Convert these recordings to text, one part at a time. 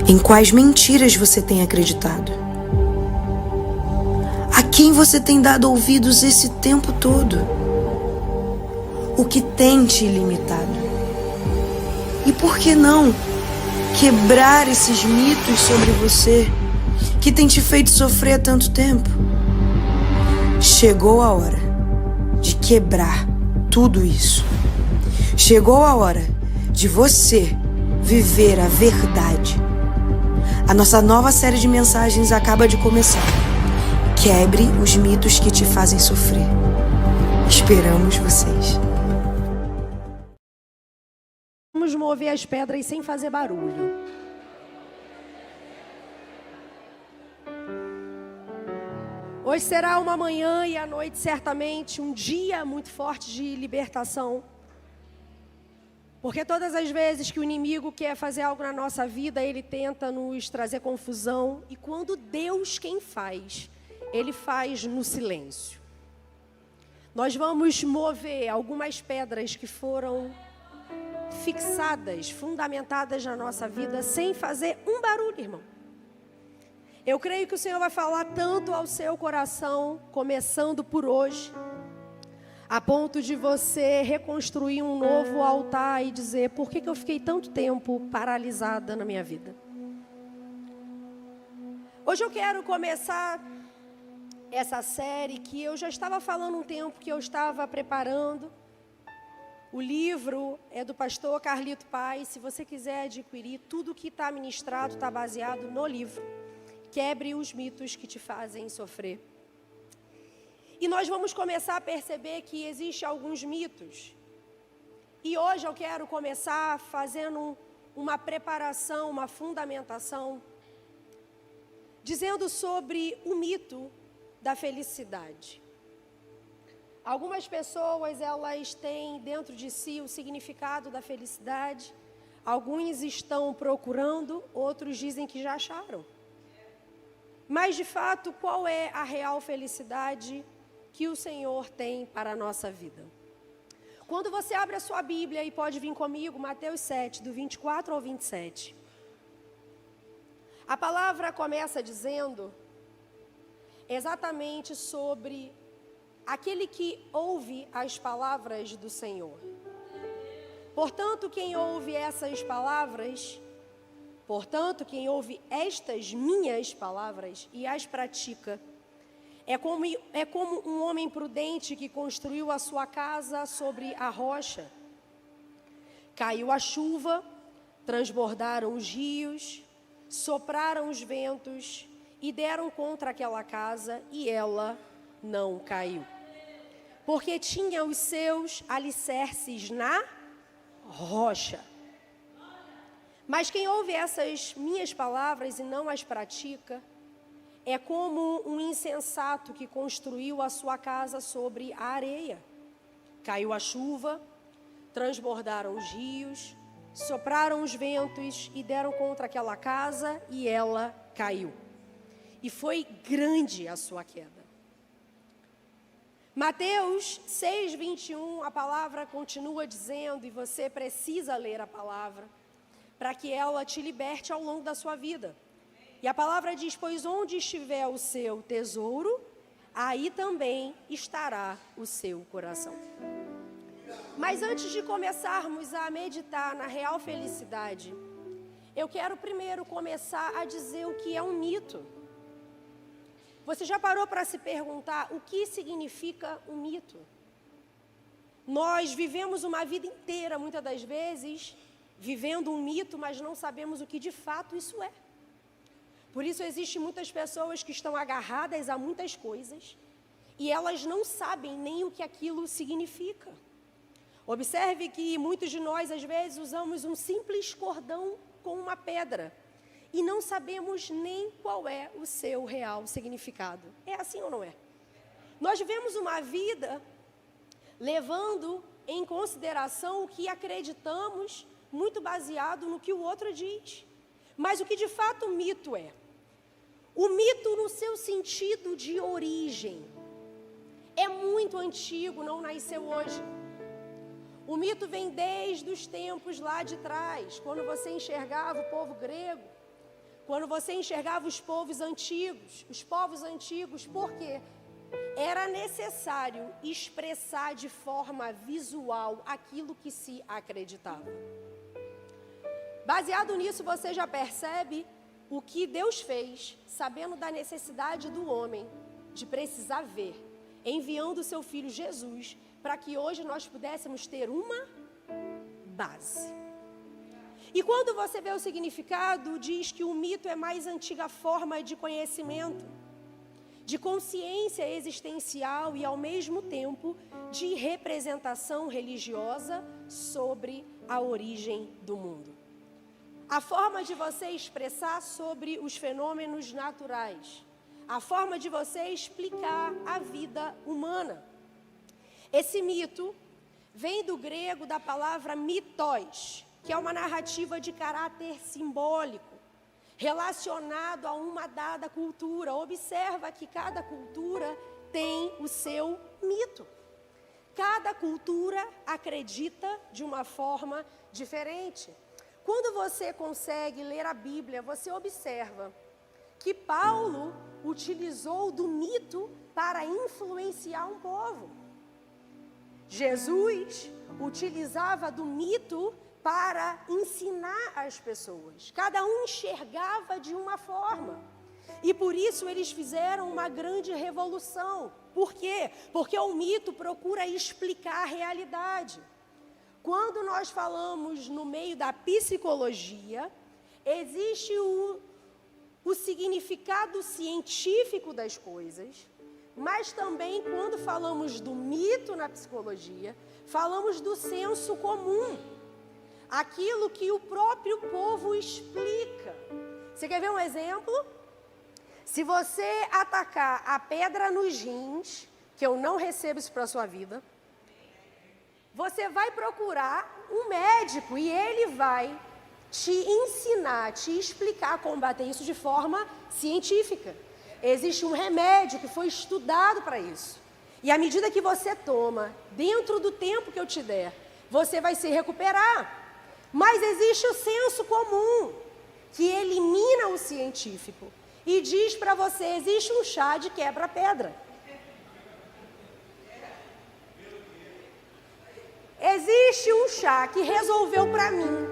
Em quais mentiras você tem acreditado? A quem você tem dado ouvidos esse tempo todo? O que tem te limitado? E por que não quebrar esses mitos sobre você que tem te feito sofrer há tanto tempo? Chegou a hora de quebrar tudo isso. Chegou a hora de você viver a verdade. A nossa nova série de mensagens acaba de começar. Quebre os mitos que te fazem sofrer. Esperamos vocês. Vamos mover as pedras sem fazer barulho. Hoje será uma manhã e a noite certamente um dia muito forte de libertação. Porque todas as vezes que o inimigo quer fazer algo na nossa vida, ele tenta nos trazer confusão. E quando Deus quem faz, ele faz no silêncio. Nós vamos mover algumas pedras que foram fixadas, fundamentadas na nossa vida, sem fazer um barulho, irmão. Eu creio que o Senhor vai falar tanto ao seu coração, começando por hoje, a ponto de você reconstruir um novo altar e dizer: por que eu fiquei tanto tempo paralisada na minha vida? Hoje eu quero começar essa série que eu já estava falando um tempo que eu estava preparando. O livro é do pastor Carlito Paz. Se você quiser adquirir, tudo que está ministrado está baseado no livro. Quebre os mitos que te fazem sofrer. E nós vamos começar a perceber que existem alguns mitos. E hoje eu quero começar fazendo uma preparação, uma fundamentação, dizendo sobre o mito da felicidade. Algumas pessoas, elas têm dentro de si o significado da felicidade. Alguns estão procurando, outros dizem que já acharam. Mas, de fato, qual é a real felicidade que o Senhor tem para a nossa vida? Quando você abre a sua Bíblia, e pode vir comigo, Mateus 7, do 24 ao 27. A palavra começa dizendo exatamente sobre aquele que ouve as palavras do Senhor. Portanto, quem ouve essas palavras, portanto, quem ouve estas minhas palavras e as pratica, é como um homem prudente que construiu a sua casa sobre a rocha. Caiu a chuva, transbordaram os rios, sopraram os ventos e deram contra aquela casa, e ela não caiu, porque tinha os seus alicerces na rocha. Mas quem ouve essas minhas palavras e não as pratica, é como um insensato que construiu a sua casa sobre a areia. Caiu a chuva, transbordaram os rios, sopraram os ventos e deram contra aquela casa, e ela caiu. E foi grande a sua queda. Mateus 6, 21, a palavra continua dizendo, e você precisa ler a palavra, para que ela te liberte ao longo da sua vida. E a palavra diz: pois onde estiver o seu tesouro, aí também estará o seu coração. Mas antes de começarmos a meditar na real felicidade, eu quero primeiro começar a dizer o que é um mito. Você já parou para se perguntar o que significa um mito? Nós vivemos uma vida inteira, muitas das vezes, vivendo um mito, mas não sabemos o que de fato isso é. Por isso existem muitas pessoas que estão agarradas a muitas coisas e elas não sabem nem o que aquilo significa. Observe que muitos de nós, às vezes, usamos um simples cordão com uma pedra e não sabemos nem qual é o seu real significado. É assim ou não é? Nós vivemos uma vida levando em consideração o que acreditamos, muito baseado no que o outro diz. Mas o que de fato o mito é? O mito, no seu sentido de origem, é muito antigo, não nasceu hoje. O mito vem desde os tempos lá de trás, quando você enxergava o povo grego, quando você enxergava os povos antigos, por quê? Era necessário expressar de forma visual aquilo que se acreditava. Baseado nisso, você já percebe o que Deus fez, sabendo da necessidade do homem de precisar ver, enviando o seu Filho Jesus, para que hoje nós pudéssemos ter uma base. E quando você vê o significado, diz que o mito é mais antiga forma de conhecimento, de consciência existencial e, ao mesmo tempo, de representação religiosa sobre a origem do mundo. A forma de você expressar sobre os fenômenos naturais, a forma de você explicar a vida humana. Esse mito vem do grego da palavra mitos, que é uma narrativa de caráter simbólico, relacionado a uma dada cultura. Observa que cada cultura tem o seu mito. Cada cultura acredita de uma forma diferente. Quando você consegue ler a Bíblia, você observa que Paulo utilizou do mito para influenciar um povo. Jesus utilizava do mito para ensinar as pessoas. Cada um enxergava de uma forma. E por isso eles fizeram uma grande revolução. Por quê? Porque o mito procura explicar a realidade. Quando nós falamos no meio da psicologia, existe o significado científico das coisas, mas também quando falamos do mito na psicologia, falamos do senso comum, aquilo que o próprio povo explica. Você quer ver um exemplo? Se você atacar a pedra nos rins, que eu não recebo isso para a sua vida, você vai procurar um médico e ele vai te ensinar, te explicar, combater isso de forma científica. Existe um remédio que foi estudado para isso. E à medida que você toma, dentro do tempo que eu te der, você vai se recuperar. Mas existe o senso comum, que elimina o científico e diz para você, existe um chá de quebra-pedra. Existe um chá que resolveu para mim,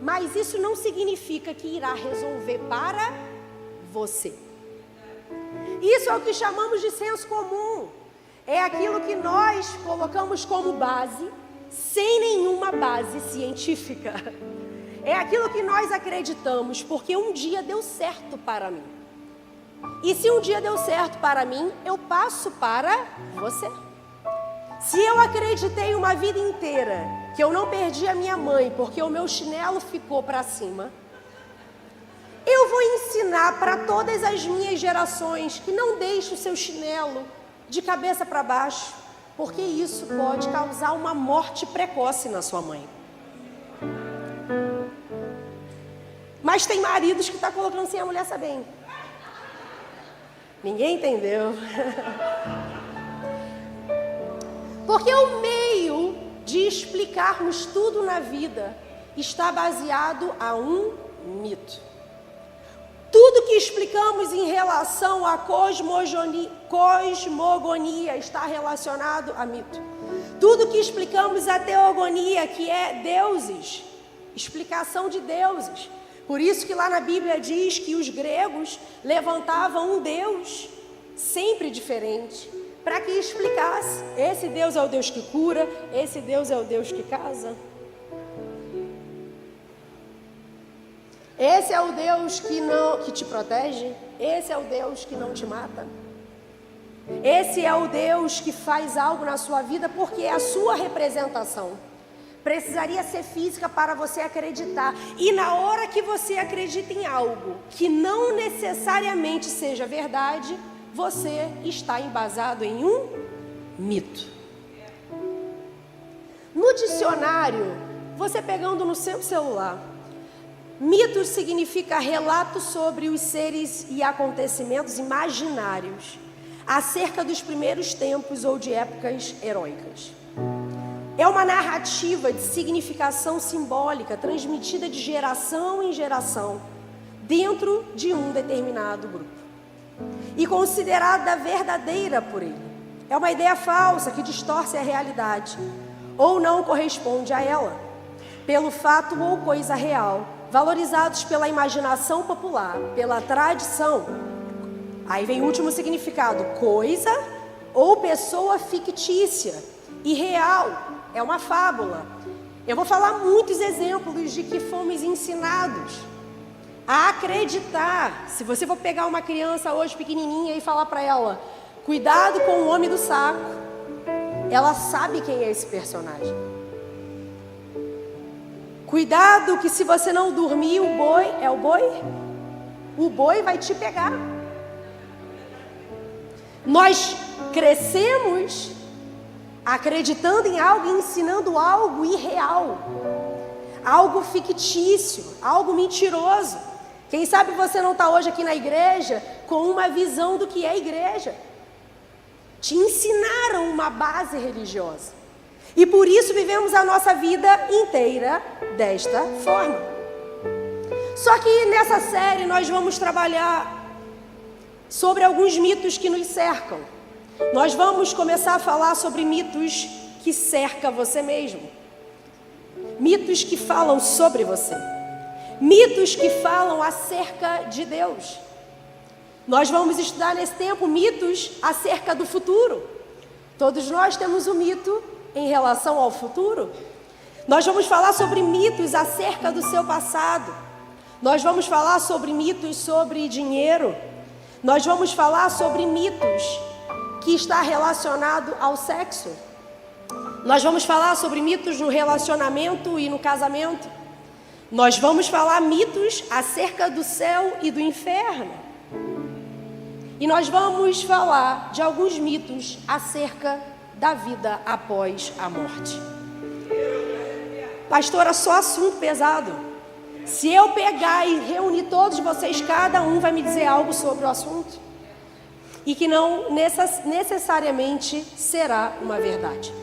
mas isso não significa que irá resolver para você. Isso é o que chamamos de senso comum. É aquilo que nós colocamos como base, sem nenhuma base científica. É aquilo que nós acreditamos, porque um dia deu certo para mim. E se um dia deu certo para mim, eu passo para você. Se eu acreditei uma vida inteira que eu não perdi a minha mãe porque o meu chinelo ficou para cima, eu vou ensinar para todas as minhas gerações que não deixe o seu chinelo de cabeça para baixo, porque isso pode causar uma morte precoce na sua mãe. Mas tem maridos que estão colocando sem a mulher sabendo. Ninguém entendeu. Porque o meio de explicarmos tudo na vida está baseado a um mito. Tudo que explicamos em relação à cosmogonia está relacionado a mito. Tudo que explicamos a teogonia, que é deuses, explicação de deuses. Por isso que lá na Bíblia diz que os gregos levantavam um Deus sempre diferente, para que explicasse, esse Deus é o Deus que cura, esse Deus é o Deus que casa. Esse é o Deus que te protege, esse é o Deus que não te mata. Esse é o Deus que faz algo na sua vida porque é a sua representação. Precisaria ser física para você acreditar. E na hora que você acredita em algo que não necessariamente seja verdade, você está embasado em um mito. No dicionário, você pegando no seu celular, mito significa relato sobre os seres e acontecimentos imaginários acerca dos primeiros tempos ou de épocas heróicas. É uma narrativa de significação simbólica transmitida de geração em geração dentro de um determinado grupo e considerada verdadeira por ele. É uma ideia falsa que distorce a realidade ou não corresponde a ela, pelo fato ou coisa real, valorizados pela imaginação popular, pela tradição. Aí vem o último significado: coisa ou pessoa fictícia e real, é uma fábula. Eu vou falar muitos exemplos de que fomos ensinados a acreditar. Se você for pegar uma criança hoje pequenininha e falar para ela, cuidado com o homem do saco, ela sabe quem é esse personagem. Cuidado que se você não dormir, o boi vai te pegar. Nós crescemos acreditando em algo e ensinando algo irreal, algo fictício, algo mentiroso. Quem sabe você não está hoje aqui na igreja com uma visão do que é igreja. Te ensinaram uma base religiosa. E por isso vivemos a nossa vida inteira desta forma. Só que nessa série nós vamos trabalhar sobre alguns mitos que nos cercam. Nós vamos começar a falar sobre mitos que cercam você mesmo. Mitos que falam sobre você. Mitos que falam acerca de Deus. Nós vamos estudar nesse tempo mitos acerca do futuro. Todos nós temos um mito em relação ao futuro. Nós vamos falar sobre mitos acerca do seu passado. Nós vamos falar sobre mitos sobre dinheiro. Nós vamos falar sobre mitos que está relacionado ao sexo. Nós vamos falar sobre mitos no relacionamento e no casamento. Nós vamos falar mitos acerca do céu e do inferno. E nós vamos falar de alguns mitos acerca da vida após a morte. Pastora, só assunto pesado. Se eu pegar e reunir todos vocês, cada um vai me dizer algo sobre o assunto. E que não necessariamente será uma verdade.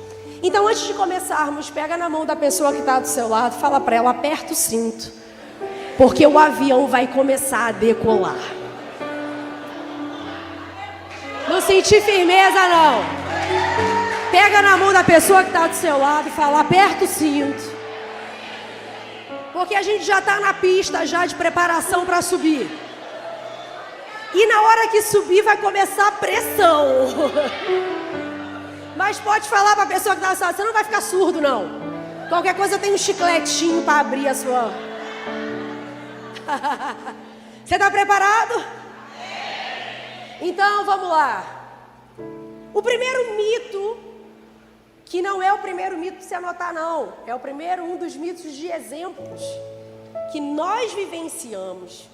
Então, antes de começarmos, pega na mão da pessoa que está do seu lado, fala para ela, aperta o cinto, porque o avião vai começar a decolar. Não senti firmeza, não. Pega na mão da pessoa que está do seu lado e fala, aperta o cinto, porque a gente já está na pista já de preparação para subir. E na hora que subir vai começar a pressão. Mas pode falar para a pessoa que está na sala, você não vai ficar surdo, não. Qualquer coisa tem um chicletinho para abrir a sua... Você está preparado? Então vamos lá. O primeiro mito, que não é o primeiro mito para você anotar, não. É o primeiro, um dos mitos de exemplos que nós vivenciamos.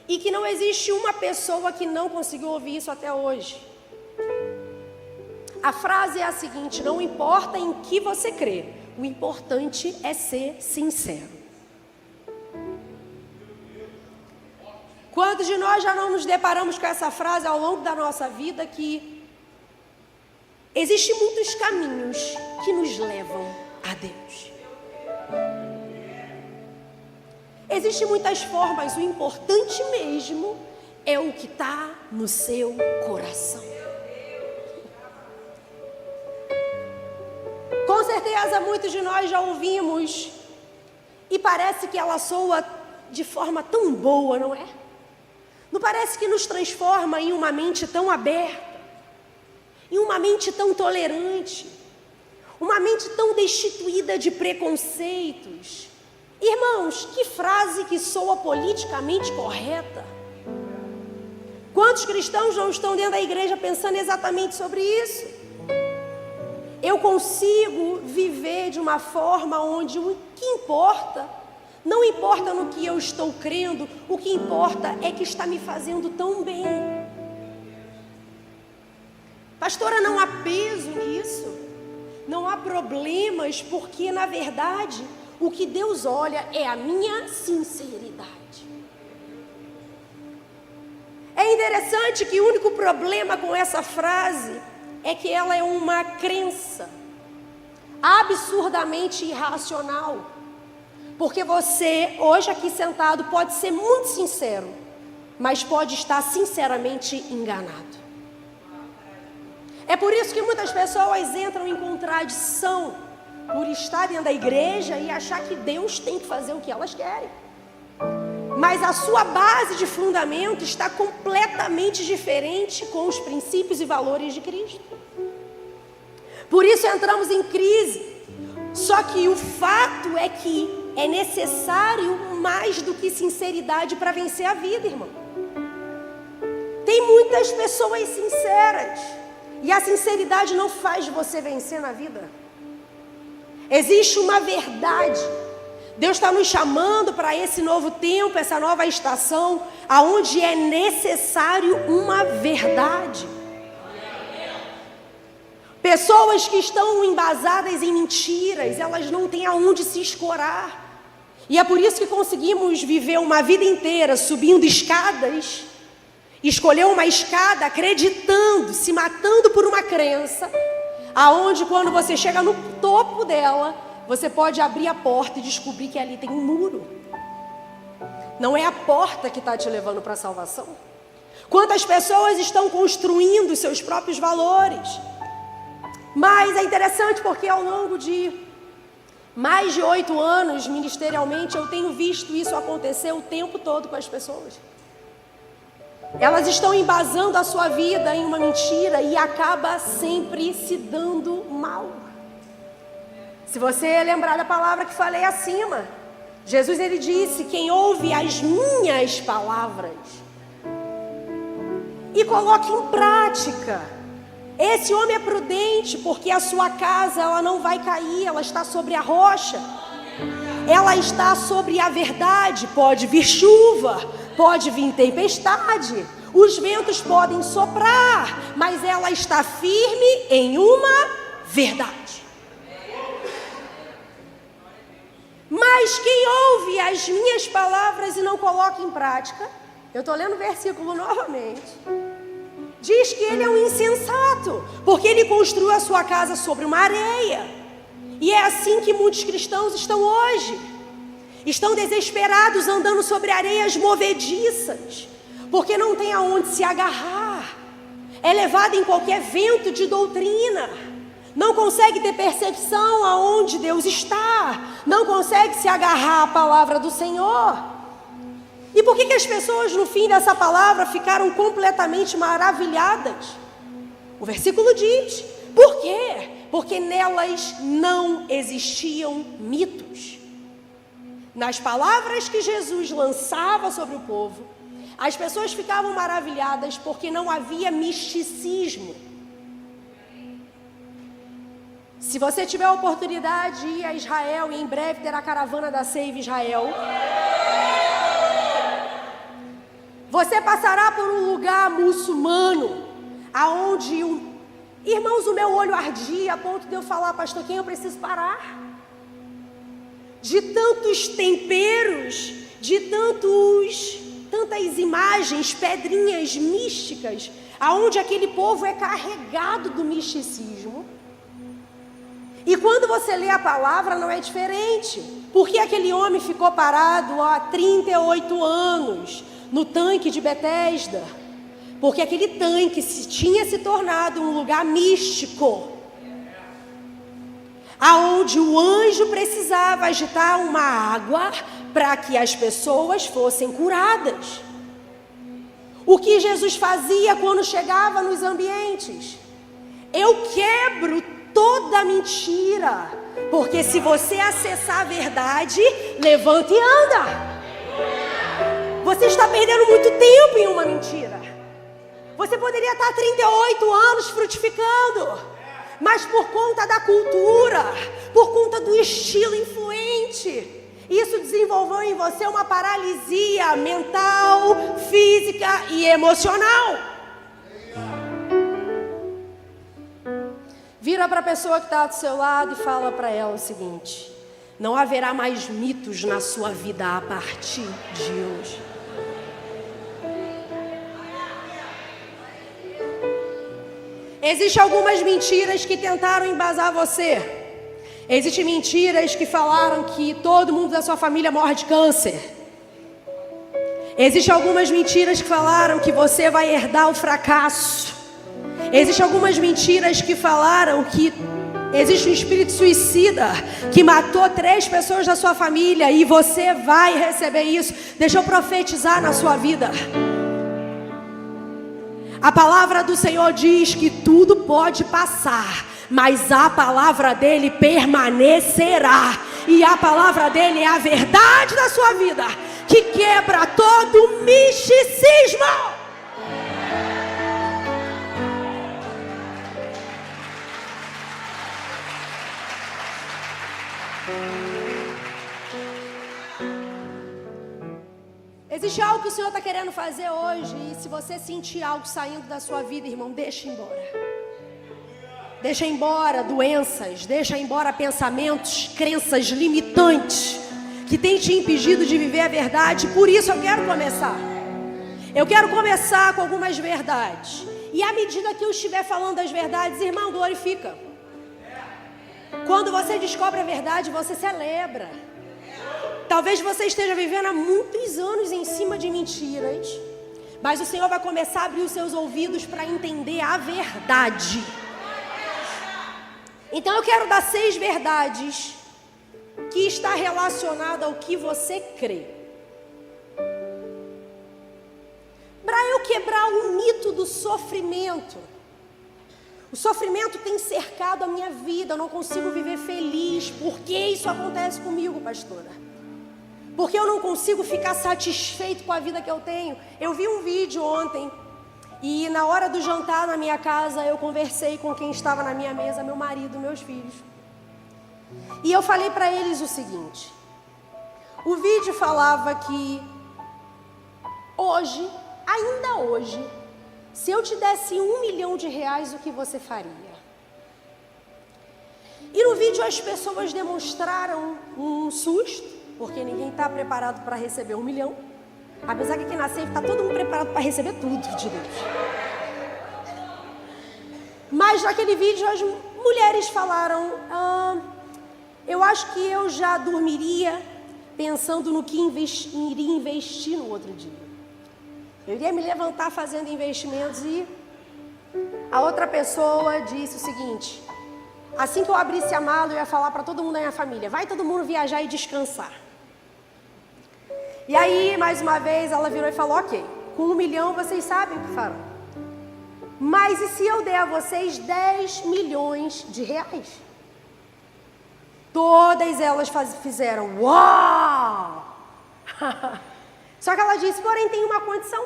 E que não existe uma pessoa que não conseguiu ouvir isso até hoje. A frase é a seguinte: não importa em que você crê, o importante é ser sincero. Quantos de nós já não nos deparamos com essa frase ao longo da nossa vida, que existem muitos caminhos que nos levam a Deus. Existem muitas formas, o importante mesmo é o que está no seu coração. Com certeza muitos de nós já ouvimos e parece que ela soa de forma tão boa, não é? Não parece que nos transforma em uma mente tão aberta, em uma mente tão tolerante, uma mente tão destituída de preconceitos. Irmãos, que frase que soa politicamente correta. Quantos cristãos não estão dentro da igreja pensando exatamente sobre isso? Eu consigo viver de uma forma onde o que importa, não importa no que eu estou crendo, o que importa é que está me fazendo tão bem. Pastora, não há peso nisso, não há problemas, porque na verdade o que Deus olha é a minha sinceridade. É interessante que o único problema com essa frase é que ela é uma crença absurdamente irracional. Porque você, hoje aqui sentado, pode ser muito sincero, mas pode estar sinceramente enganado. É por isso que muitas pessoas entram em contradição por estar dentro da igreja e achar que Deus tem que fazer o que elas querem. Mas a sua base de fundamento está completamente diferente com os princípios e valores de Cristo. Por isso entramos em crise. Só que o fato é que é necessário mais do que sinceridade para vencer a vida, irmão. Tem muitas pessoas sinceras e a sinceridade não faz você vencer na vida. Existe uma verdade. Deus está nos chamando para esse novo tempo, essa nova estação, aonde é necessário uma verdade. Pessoas que estão embasadas em mentiras, elas não têm aonde se escorar. E é por isso que conseguimos viver uma vida inteira subindo escadas, escolher uma escada acreditando, se matando por uma crença, aonde quando você chega no topo dela, você pode abrir a porta e descobrir que ali tem um muro. Não é a porta que está te levando para a salvação. Quantas pessoas estão construindo seus próprios valores? Mas é interessante porque ao longo de mais de 8 anos, ministerialmente, eu tenho visto isso acontecer o tempo todo com as pessoas. Elas estão embasando a sua vida em uma mentira e acaba sempre se dando mal. Se você lembrar da palavra que falei acima, Jesus ele disse: quem ouve as minhas palavras e coloca em prática, esse homem é prudente, porque a sua casa ela não vai cair, ela está sobre a rocha, ela está sobre a verdade. Pode vir chuva, pode vir tempestade, os ventos podem soprar, mas ela está firme em uma verdade. Mas quem ouve as minhas palavras e não coloca em prática, eu estou lendo o versículo novamente, diz que ele é um insensato, porque ele construiu a sua casa sobre uma areia. E é assim que muitos cristãos estão hoje. Estão desesperados andando sobre areias movediças, porque não tem aonde se agarrar. É levado em qualquer vento de doutrina. Não consegue ter percepção aonde Deus está. Não consegue se agarrar à palavra do Senhor. E por que as pessoas no fim dessa palavra ficaram completamente maravilhadas? O versículo diz: por quê? Porque nelas não existiam mitos. Nas palavras que Jesus lançava sobre o povo, as pessoas ficavam maravilhadas porque não havia misticismo. Se você tiver a oportunidade de ir a Israel, e em breve terá a caravana da Save Israel, você passará por um lugar muçulmano, aonde, irmãos, o meu olho ardia a ponto de eu falar: pastor, quem eu preciso parar? De tantos temperos, de tantas imagens, pedrinhas místicas, aonde aquele povo é carregado do misticismo. E quando você lê a palavra, não é diferente. Porque aquele homem ficou parado há 38 anos no tanque de Betesda? Porque aquele tanque tinha se tornado um lugar místico, aonde o anjo precisava agitar uma água para que as pessoas fossem curadas. O que Jesus fazia quando chegava nos ambientes? Eu quebro toda mentira, porque se você acessar a verdade, levanta e anda. Você está perdendo muito tempo em uma mentira. Você poderia estar 38 anos frutificando, mas por conta da cultura, por conta do estilo influente, isso desenvolveu em você uma paralisia mental, física e emocional. Vira para a pessoa que está do seu lado e fala para ela o seguinte: não haverá mais mitos na sua vida a partir de hoje. Existem algumas mentiras que tentaram embasar você. Existem mentiras que falaram que todo mundo da sua família morre de câncer. Existem algumas mentiras que falaram que você vai herdar o fracasso. Existem algumas mentiras que falaram que existe um espírito suicida que matou 3 pessoas da sua família e você vai receber isso. Deixa eu profetizar na sua vida. A palavra do Senhor diz que tudo pode passar, mas a palavra dele permanecerá. E a palavra dele é a verdade da sua vida, que quebra todo misticismo. Existe algo que o Senhor está querendo fazer hoje. E se você sentir algo saindo da sua vida, irmão, deixa embora. Deixa embora doenças, deixa embora pensamentos, crenças limitantes que tem te impedido de viver a verdade. Por isso eu quero começar. Eu quero começar com algumas verdades. E à medida que eu estiver falando das verdades, irmão, glorifica. Quando você descobre a verdade, você celebra. Talvez você esteja vivendo há muitos anos em cima de mentiras, mas o Senhor vai começar a abrir os seus ouvidos para entender a verdade. Então eu quero dar 6 verdades que está relacionada ao que você crê. Para eu quebrar o mito do sofrimento. O sofrimento tem cercado a minha vida, eu não consigo viver feliz. Por que isso acontece comigo, pastora? Porque eu não consigo ficar satisfeito com a vida que eu tenho. Eu vi um vídeo ontem e na hora do jantar na minha casa eu conversei com quem estava na minha mesa, meu marido, meus filhos. E eu falei para eles o seguinte: o vídeo falava que hoje, ainda hoje, se eu te desse R$1 milhão, o que você faria? E no vídeo as pessoas demonstraram um susto, porque ninguém está preparado para receber 1 milhão. Apesar que aqui na Safe está todo mundo preparado para receber tudo de Deus. Mas naquele vídeo as mulheres falaram: eu acho que eu já dormiria pensando no que iria investir no outro dia. Eu iria me levantar fazendo investimentos. E a outra pessoa disse o seguinte: assim que eu abrisse a mala, eu ia falar para todo mundo da minha família: vai todo mundo viajar e descansar. E aí, mais uma vez, ela virou e falou: ok, com 1 milhão vocês sabem o que farão. Mas e se eu der a vocês R$10 milhões? Todas elas fizeram uau! Só que ela disse: porém tem uma condição.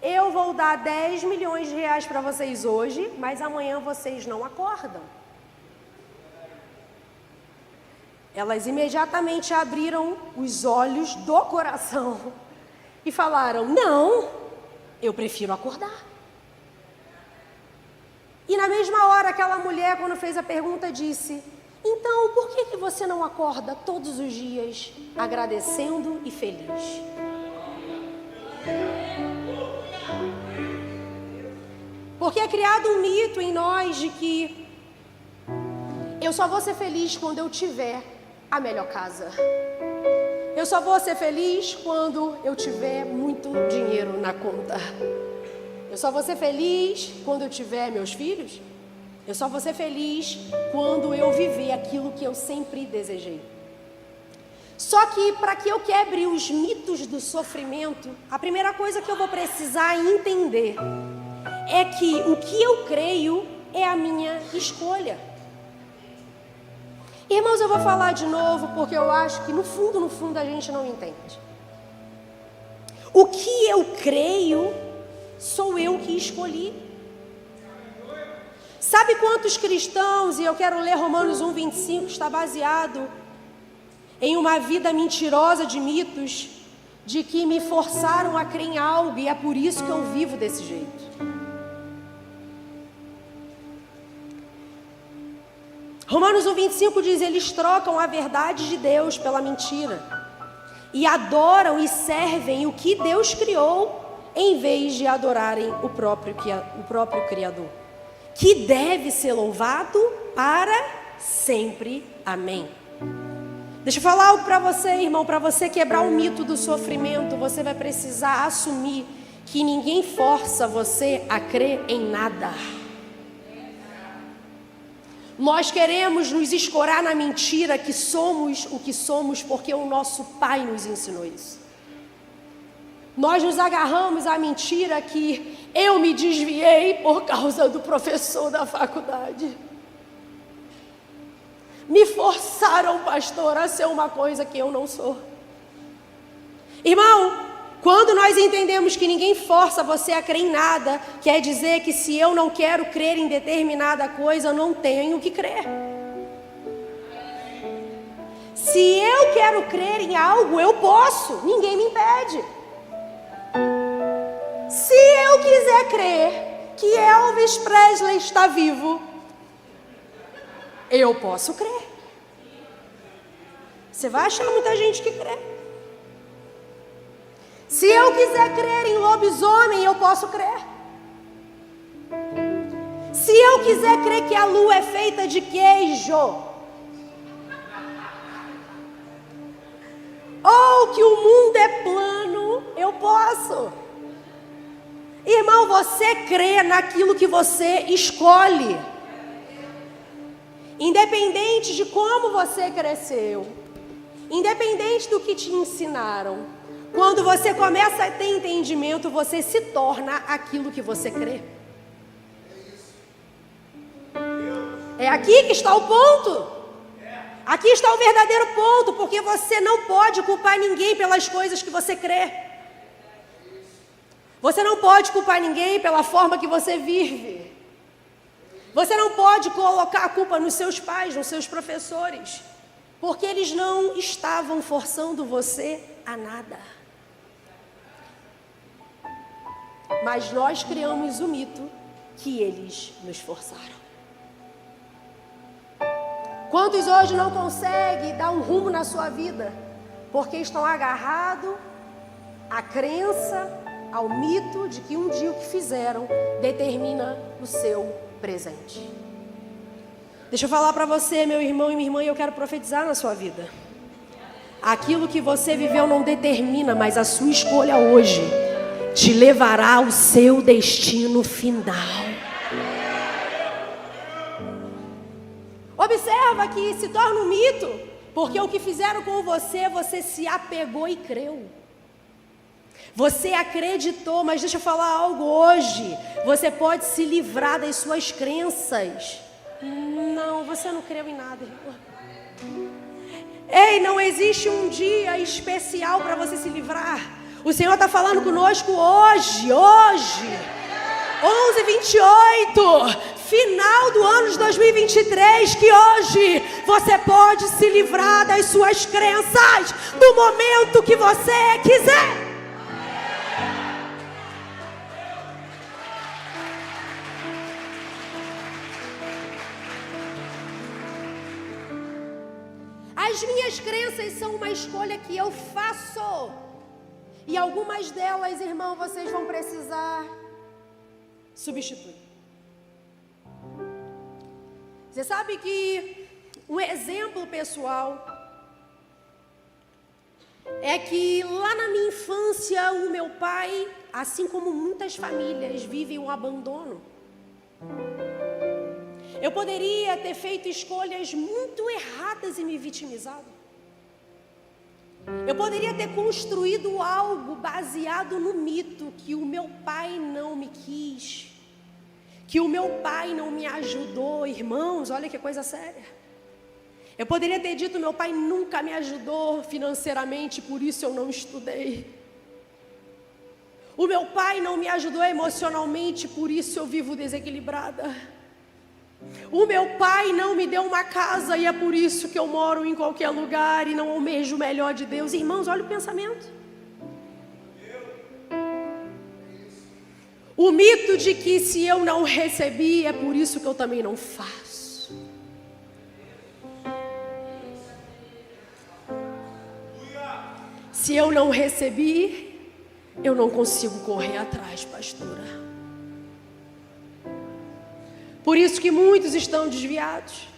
Eu vou dar R$10 milhões para vocês hoje, mas amanhã vocês não acordam. Elas imediatamente abriram os olhos do coração e falaram: não, eu prefiro acordar. E na mesma hora, aquela mulher, quando fez a pergunta, disse: então, por que você não acorda todos os dias agradecendo e feliz? Porque é criado um mito em nós de que eu só vou ser feliz quando eu tiver a melhor casa. Eu só vou ser feliz quando eu tiver muito dinheiro na conta. Eu só vou ser feliz quando eu tiver meus filhos. Eu só vou ser feliz quando eu viver aquilo que eu sempre desejei. Só que para que eu quebre os mitos do sofrimento, a primeira coisa que eu vou precisar entender é que o que eu creio é a minha escolha. Irmãos, eu vou falar de novo porque eu acho que no fundo a gente não entende. O que eu creio sou eu que escolhi. Sabe quantos cristãos, e eu quero ler Romanos 1:25, está baseado em uma vida mentirosa de mitos, de que me forçaram a crer em algo e é por isso que eu vivo desse jeito. Romanos 1:25 diz: eles trocam a verdade de Deus pela mentira e adoram e servem o que Deus criou em vez de adorarem o próprio Criador, que deve ser louvado para sempre. Amém. Deixa eu falar algo para você, irmão. Para você quebrar o mito do sofrimento, você vai precisar assumir que ninguém força você a crer em nada. Nós queremos nos escorar na mentira que somos o que somos porque o nosso pai nos ensinou isso. Nós nos agarramos à mentira que eu me desviei por causa do professor da faculdade. Me forçaram, pastor, a ser uma coisa que eu não sou. Irmão, quando nós entendemos que ninguém força você a crer em nada, quer dizer que se eu não quero crer em determinada coisa, eu não tenho que crer. Se eu quero crer em algo, eu posso, ninguém me impede. Se eu quiser crer que Elvis Presley está vivo, eu posso crer. Você vai achar muita gente que crê. Se eu quiser crer em lobisomem, eu posso crer. Se eu quiser crer que a lua é feita de queijo, ou que o mundo é plano, eu posso. Irmão, você crê naquilo que você escolhe. Independente de como você cresceu, independente do que te ensinaram, quando você começa a ter entendimento, você se torna aquilo que você crê. É aqui que está o ponto. Aqui está o verdadeiro ponto, porque você não pode culpar ninguém pelas coisas que você crê. Você não pode culpar ninguém pela forma que você vive. Você não pode colocar a culpa nos seus pais, nos seus professores, porque eles não estavam forçando você a nada. Mas nós criamos o mito que eles nos forçaram. Quantos hoje não conseguem dar um rumo na sua vida porque estão agarrados à crença, ao mito de que um dia o que fizeram determina o seu presente? Deixa eu falar para você, meu irmão e minha irmã, e eu quero profetizar na sua vida. Aquilo que você viveu não determina, mas a sua escolha hoje te levará ao seu destino final. Observa que se torna um mito, porque o que fizeram com você, você se apegou e creu. Você acreditou, mas deixa eu falar algo hoje. Você pode se livrar das suas crenças. Não, você não creu em nada, irmão. Ei, não existe um dia especial para você se livrar. O Senhor está falando conosco hoje, 11h28, final do ano de 2023, que hoje você pode se livrar das suas crenças, do momento que você quiser. As minhas crenças são uma escolha que eu faço. E algumas delas, irmão, vocês vão precisar substituir. Você sabe que um exemplo pessoal é que lá na minha infância, o meu pai, assim como muitas famílias, vivem um abandono. Eu poderia ter feito escolhas muito erradas e me vitimizado. Eu poderia ter construído algo baseado no mito que o meu pai não me quis, que o meu pai não me ajudou. Irmãos, olha que coisa séria. Eu poderia ter dito: meu pai nunca me ajudou financeiramente, por isso eu não estudei. O meu pai não me ajudou emocionalmente, por isso eu vivo desequilibrada. O meu pai não me deu uma casa e é por isso que eu moro em qualquer lugar e não almejo o melhor de Deus. Irmãos, olha o pensamento. O mito de que se eu não recebi, é por isso que eu também não faço. Se eu não recebi, eu não consigo correr atrás, pastora. Por isso que muitos estão desviados.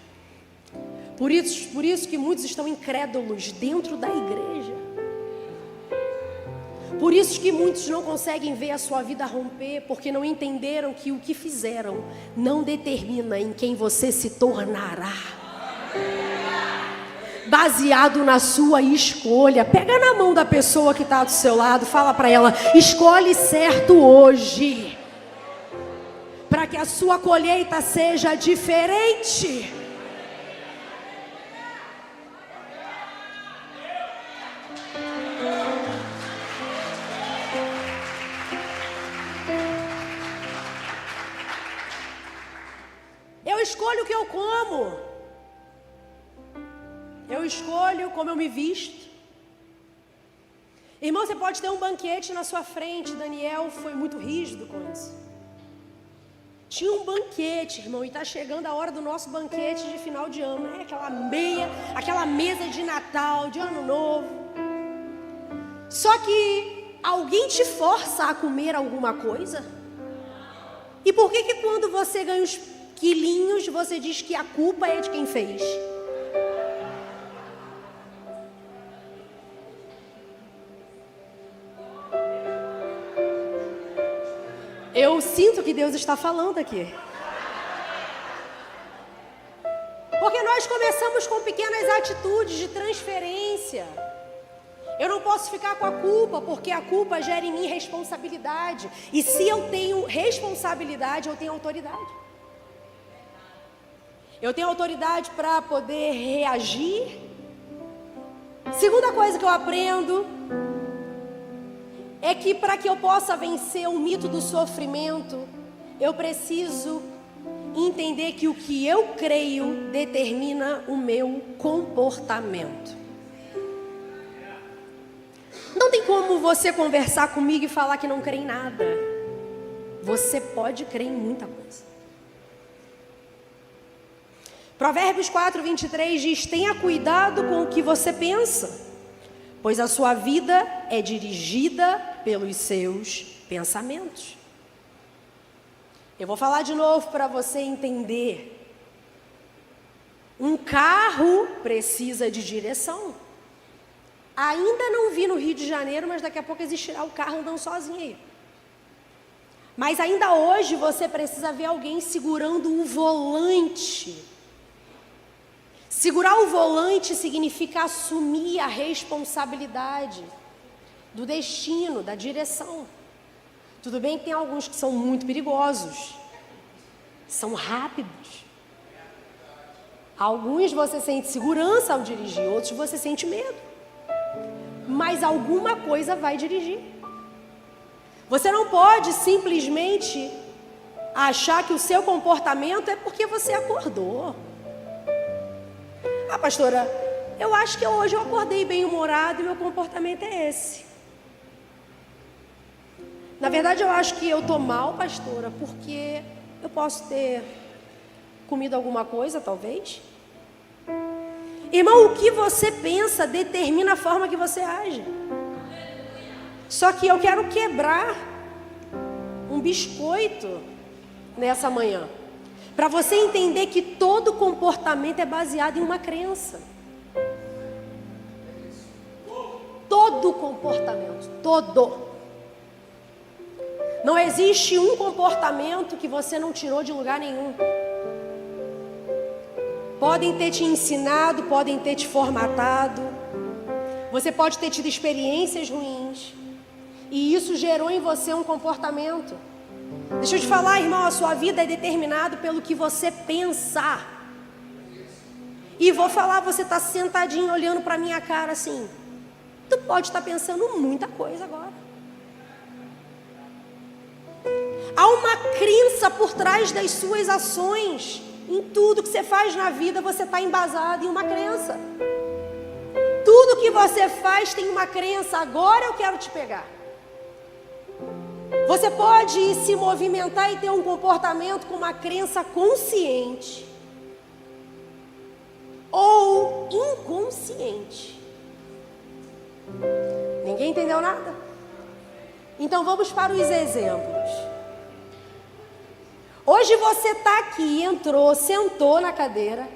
Por isso que muitos estão incrédulos dentro da igreja. Por isso que muitos não conseguem ver a sua vida romper, porque não entenderam que o que fizeram não determina em quem você se tornará. Baseado na sua escolha. Pega na mão da pessoa que está do seu lado, fala para ela: escolhe certo hoje, para que a sua colheita seja diferente. Eu escolho o que eu como. Eu escolho como eu me visto. Irmão, você pode ter um banquete na sua frente. Daniel foi muito rígido com isso. Tinha um banquete, irmão, e está chegando a hora do nosso banquete de final de ano, né? Aquela mesa de Natal, de Ano Novo. Só que alguém te força a comer alguma coisa? E por que quando você ganha os quilinhos, você diz que a culpa é de quem fez? Eu sinto que Deus está falando aqui. Porque nós começamos com pequenas atitudes de transferência. Eu não posso ficar com a culpa, porque a culpa gera em mim responsabilidade. E se eu tenho responsabilidade, eu tenho autoridade. Eu tenho autoridade para poder reagir. Segunda coisa que eu aprendo é que para que eu possa vencer o mito do sofrimento, eu preciso entender que o que eu creio determina o meu comportamento. Não tem como você conversar comigo e falar que não crê em nada. Você pode crer em muita coisa. Provérbios 4:23 diz: tenha cuidado com o que você pensa, pois a sua vida é dirigida pelos seus pensamentos. Eu vou falar de novo para você entender. Um carro precisa de direção. Ainda não vi no Rio de Janeiro, mas daqui a pouco existirá o carro andando sozinho aí. Mas ainda hoje você precisa ver alguém segurando o volante. Segurar o volante significa assumir a responsabilidade do destino, da direção. Tudo bem que tem alguns que são muito perigosos, são rápidos. Alguns você sente segurança ao dirigir, outros você sente medo. Mas alguma coisa vai dirigir. Você não pode simplesmente achar que o seu comportamento é porque você acordou. Ah, pastora, eu acho que hoje eu acordei bem-humorado e meu comportamento é esse. Na verdade, eu acho que eu estou mal, pastora, porque eu posso ter comido alguma coisa, talvez. Irmão, o que você pensa determina a forma que você age. Só que eu quero quebrar um biscoito nessa manhã, para você entender que todo comportamento é baseado em uma crença. Todo comportamento, todo. Não existe um comportamento que você não tirou de lugar nenhum. Podem ter te ensinado, podem ter te formatado. Você pode ter tido experiências ruins. E isso gerou em você um comportamento. Deixa eu te falar, irmão, a sua vida é determinada pelo que você pensa. E vou falar, você está sentadinho olhando para minha cara assim. Tu pode estar pensando muita coisa agora. Há uma crença por trás das suas ações. Em tudo que você faz na vida, você está embasado em uma crença. Tudo que você faz tem uma crença. Agora eu quero te pegar. Você pode se movimentar e ter um comportamento com uma crença consciente ou inconsciente. Ninguém entendeu nada? Então vamos para os exemplos. Hoje você está aqui, entrou, sentou na cadeira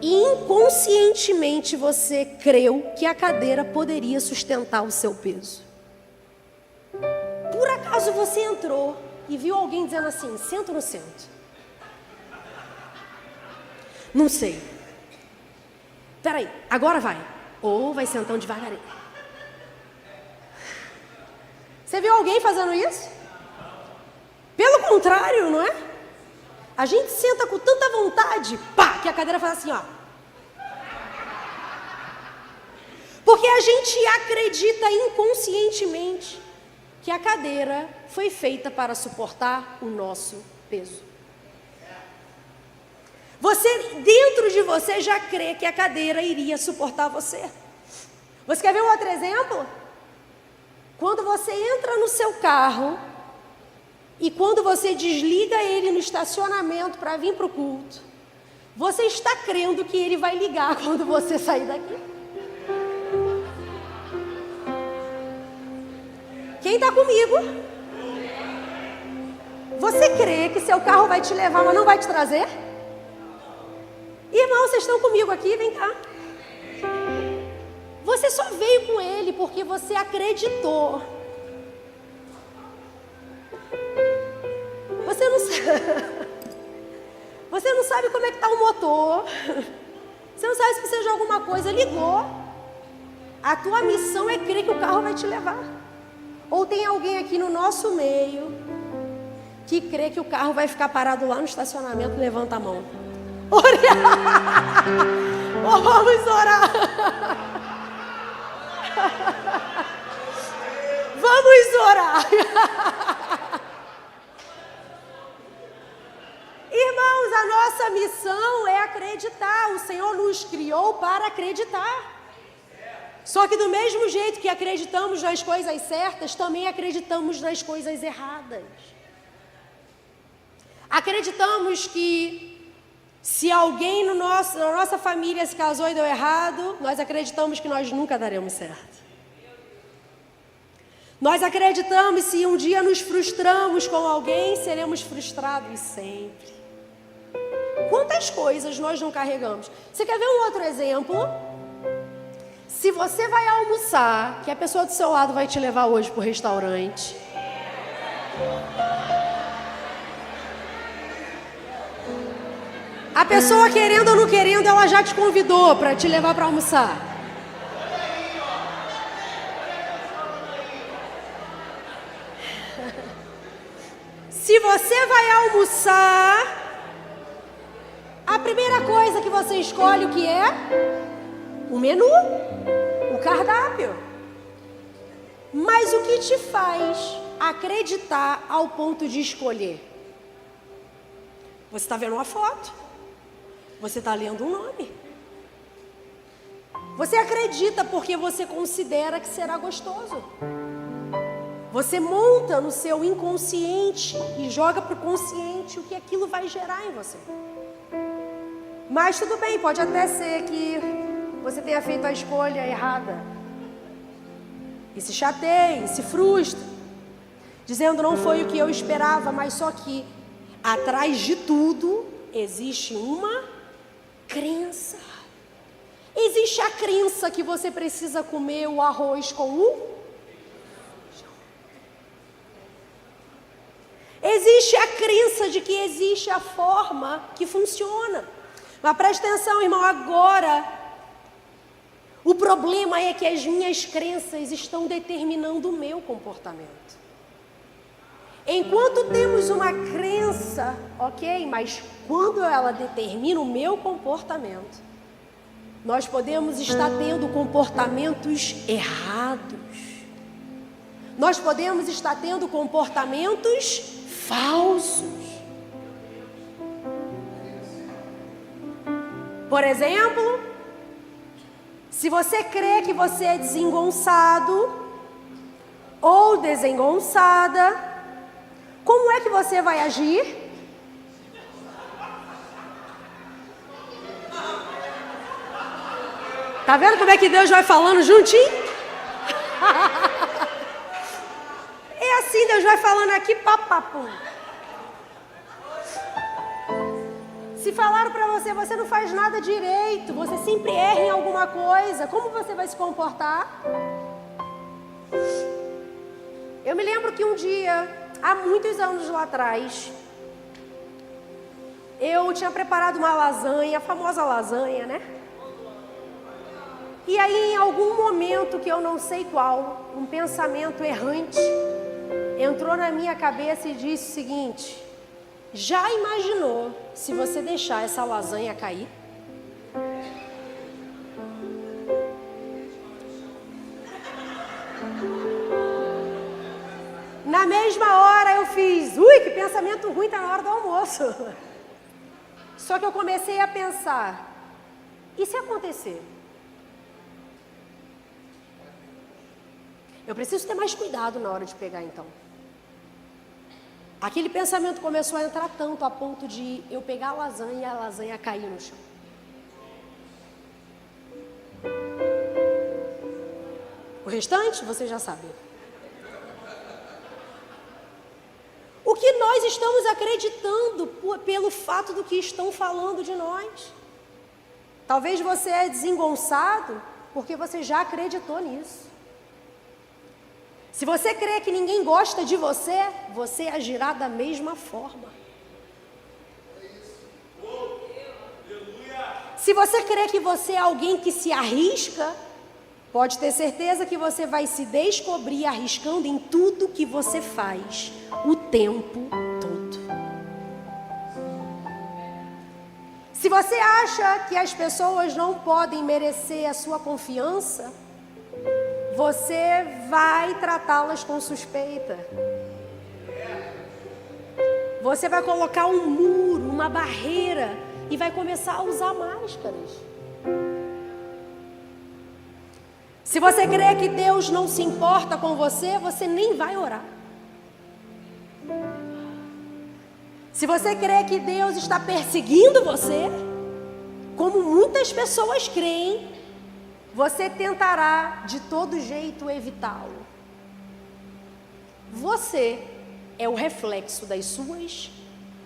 E inconscientemente você creu que a cadeira poderia sustentar o seu peso. Por acaso você entrou e viu alguém dizendo assim: senta ou não sento? Não sei. Peraí, agora vai. Ou vai sentando devagarinho. Você viu alguém fazendo isso? Pelo contrário, não é? A gente senta com tanta vontade, pá, que a cadeira faz assim, ó. Porque a gente acredita inconscientemente que a cadeira foi feita para suportar o nosso peso. Você, dentro de você, já crê que a cadeira iria suportar você. Você quer ver um outro exemplo? Quando você entra no seu carro e quando você desliga ele no estacionamento para vir para o culto, você está crendo que ele vai ligar quando você sair daqui. Quem está comigo? Você crê que seu carro vai te levar, mas não vai te trazer? Irmãos, vocês estão comigo aqui? Vem cá. Você só veio com ele porque você acreditou. Você não sabe como é que está o motor. Você não sabe se precisa de alguma coisa. Ligou. A tua missão é crer que o carro vai te levar. Ou tem alguém aqui no nosso meio que crê que o carro vai ficar parado lá no estacionamento? Levanta a mão. Oh, vamos orar. Vamos orar. Irmãos, a nossa missão é acreditar. O Senhor nos criou para acreditar. Só que do mesmo jeito que acreditamos nas coisas certas, também acreditamos nas coisas erradas. Acreditamos que se alguém na nossa família se casou e deu errado, nós acreditamos que nós nunca daremos certo. Nós acreditamos que se um dia nos frustramos com alguém, seremos frustrados sempre. Quantas coisas nós não carregamos? Você quer ver um outro exemplo? Se você vai almoçar, que a pessoa do seu lado vai te levar hoje para o restaurante. A pessoa, querendo ou não querendo, ela já te convidou para te levar para almoçar. Se você vai almoçar, a primeira coisa que você escolhe o que é? O menu, o cardápio. Mas o que te faz acreditar ao ponto de escolher? Você está vendo uma foto? Você está lendo um nome. Você acredita porque você considera que será gostoso. Você monta no seu inconsciente e joga para o consciente o que aquilo vai gerar em você. Mas tudo bem, pode até ser que você tenha feito a escolha errada. E se chateie, se frustre, dizendo não foi o que eu esperava, mas só que atrás de tudo existe uma crença. Existe a crença que você precisa comer o arroz com o feijão. Existe a crença de que existe a forma que funciona. Mas preste atenção, irmão, agora o problema é que as minhas crenças estão determinando o meu comportamento. Enquanto temos uma crença, ok, mas quando ela determina o meu comportamento, nós podemos estar tendo comportamentos errados. Nós podemos estar tendo comportamentos falsos. Por exemplo, se você crê que você é desengonçado ou desengonçada, como é que você vai agir? Tá vendo como é que Deus vai falando juntinho? É assim, Deus vai falando aqui, papapum. Se falaram para você não faz nada direito, você sempre erra em alguma coisa, como você vai se comportar? Eu me lembro que um dia, há muitos anos lá atrás, eu tinha preparado uma lasanha, a famosa lasanha, né? E aí, em algum momento, que eu não sei qual, um pensamento errante entrou na minha cabeça e disse o seguinte: já imaginou se você deixar essa lasanha cair? Na mesma hora eu fiz, ui, que pensamento ruim, tá na hora do almoço. Só que eu comecei a pensar, e se acontecer? Eu preciso ter mais cuidado na hora de pegar então. Aquele pensamento começou a entrar tanto a ponto de eu pegar a lasanha e a lasanha cair no chão. O restante você já sabe. O que nós estamos acreditando pelo fato do que estão falando de nós? Talvez você é desengonçado porque você já acreditou nisso. Se você crê que ninguém gosta de você, você agirá da mesma forma. Se você crê que você é alguém que se arrisca, pode ter certeza que você vai se descobrir arriscando em tudo que você faz, o tempo todo. Se você acha que as pessoas não podem merecer a sua confiança, você vai tratá-las com suspeita. Você vai colocar um muro, uma barreira e vai começar a usar máscaras. Se você crê que Deus não se importa com você, você nem vai orar. Se você crê que Deus está perseguindo você, como muitas pessoas creem, você tentará de todo jeito evitá-lo. Você é o reflexo das suas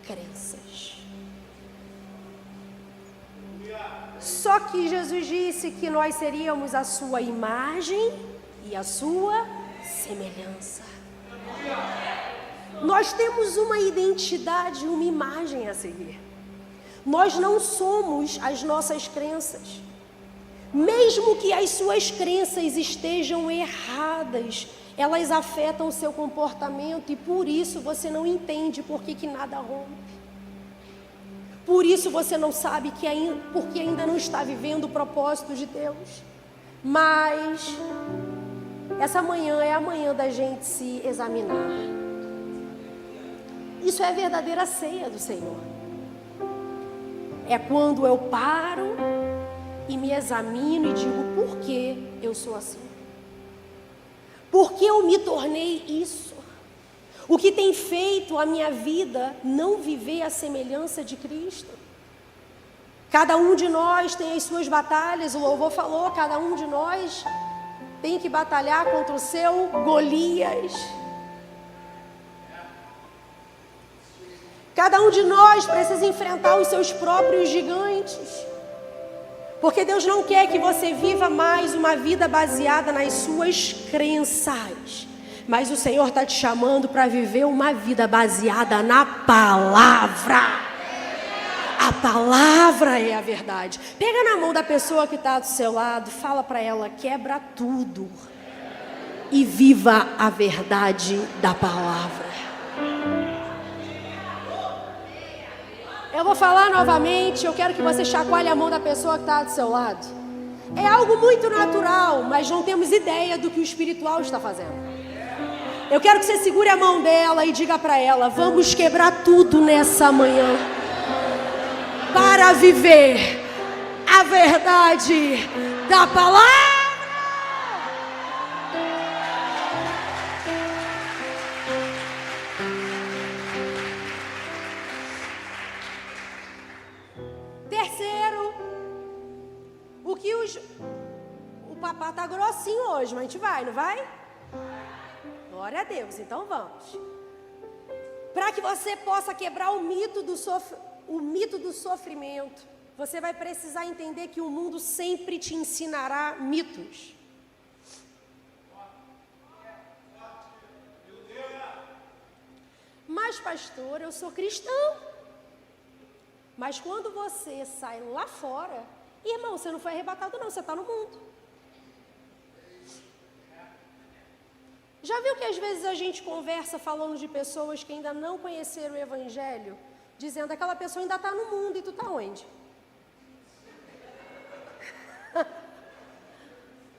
crenças. Só que Jesus disse que nós seríamos a sua imagem e a sua semelhança. Nós temos uma identidade, uma imagem a seguir. Nós não somos as nossas crenças. Mesmo que as suas crenças estejam erradas, elas afetam o seu comportamento e por isso você não entende por que nada rompe. Por isso você não sabe porque ainda não está vivendo o propósito de Deus. Mas essa manhã é a manhã da gente se examinar. Isso é a verdadeira ceia do Senhor. É quando eu paro e me examino e digo, por que eu sou assim? Por que eu me tornei isso? O que tem feito a minha vida não viver a semelhança de Cristo? Cada um de nós tem as suas batalhas, o louvor falou, cada um de nós tem que batalhar contra o seu Golias. Cada um de nós precisa enfrentar os seus próprios gigantes. Porque Deus não quer que você viva mais uma vida baseada nas suas crenças. Mas o Senhor está te chamando para viver uma vida baseada na palavra. A palavra é a verdade. Pega na mão da pessoa que está do seu lado, fala para ela, quebra tudo. E viva a verdade da palavra. Eu vou falar novamente, eu quero que você chacoalhe a mão da pessoa que está do seu lado. É algo muito natural, mas não temos ideia do que o espiritual está fazendo. Eu quero que você segure a mão dela e diga para ela, vamos quebrar tudo nessa manhã. Para viver a verdade da palavra. O papá tá grossinho hoje, mas a gente vai, não vai? Glória a Deus, então vamos. Para que você possa quebrar o mito do sofrimento, você vai precisar entender que o mundo sempre te ensinará mitos. Mas, pastor, eu sou cristão. Mas quando você sai lá fora, irmão, você não foi arrebatado não, você está no mundo. Já viu que às vezes a gente conversa falando de pessoas que ainda não conheceram o Evangelho, dizendo que aquela pessoa ainda está no mundo e tu está onde?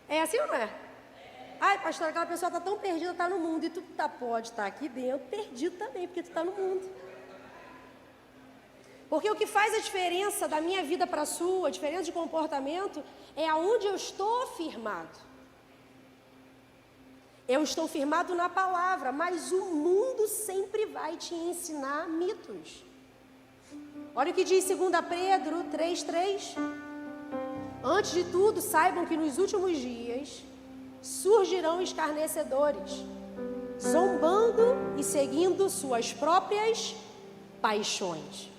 É assim ou não é? Ai, pastor, aquela pessoa está tão perdida, está no mundo, e tu pode estar aqui dentro perdido também, porque tu está no mundo. Porque o que faz a diferença da minha vida para a sua, a diferença de comportamento, é aonde eu estou firmado. Eu estou firmado na palavra, mas o mundo sempre vai te ensinar mitos. Olha o que diz 2 Pedro 3,3. Antes de tudo, saibam que nos últimos dias surgirão escarnecedores, zombando e seguindo suas próprias paixões.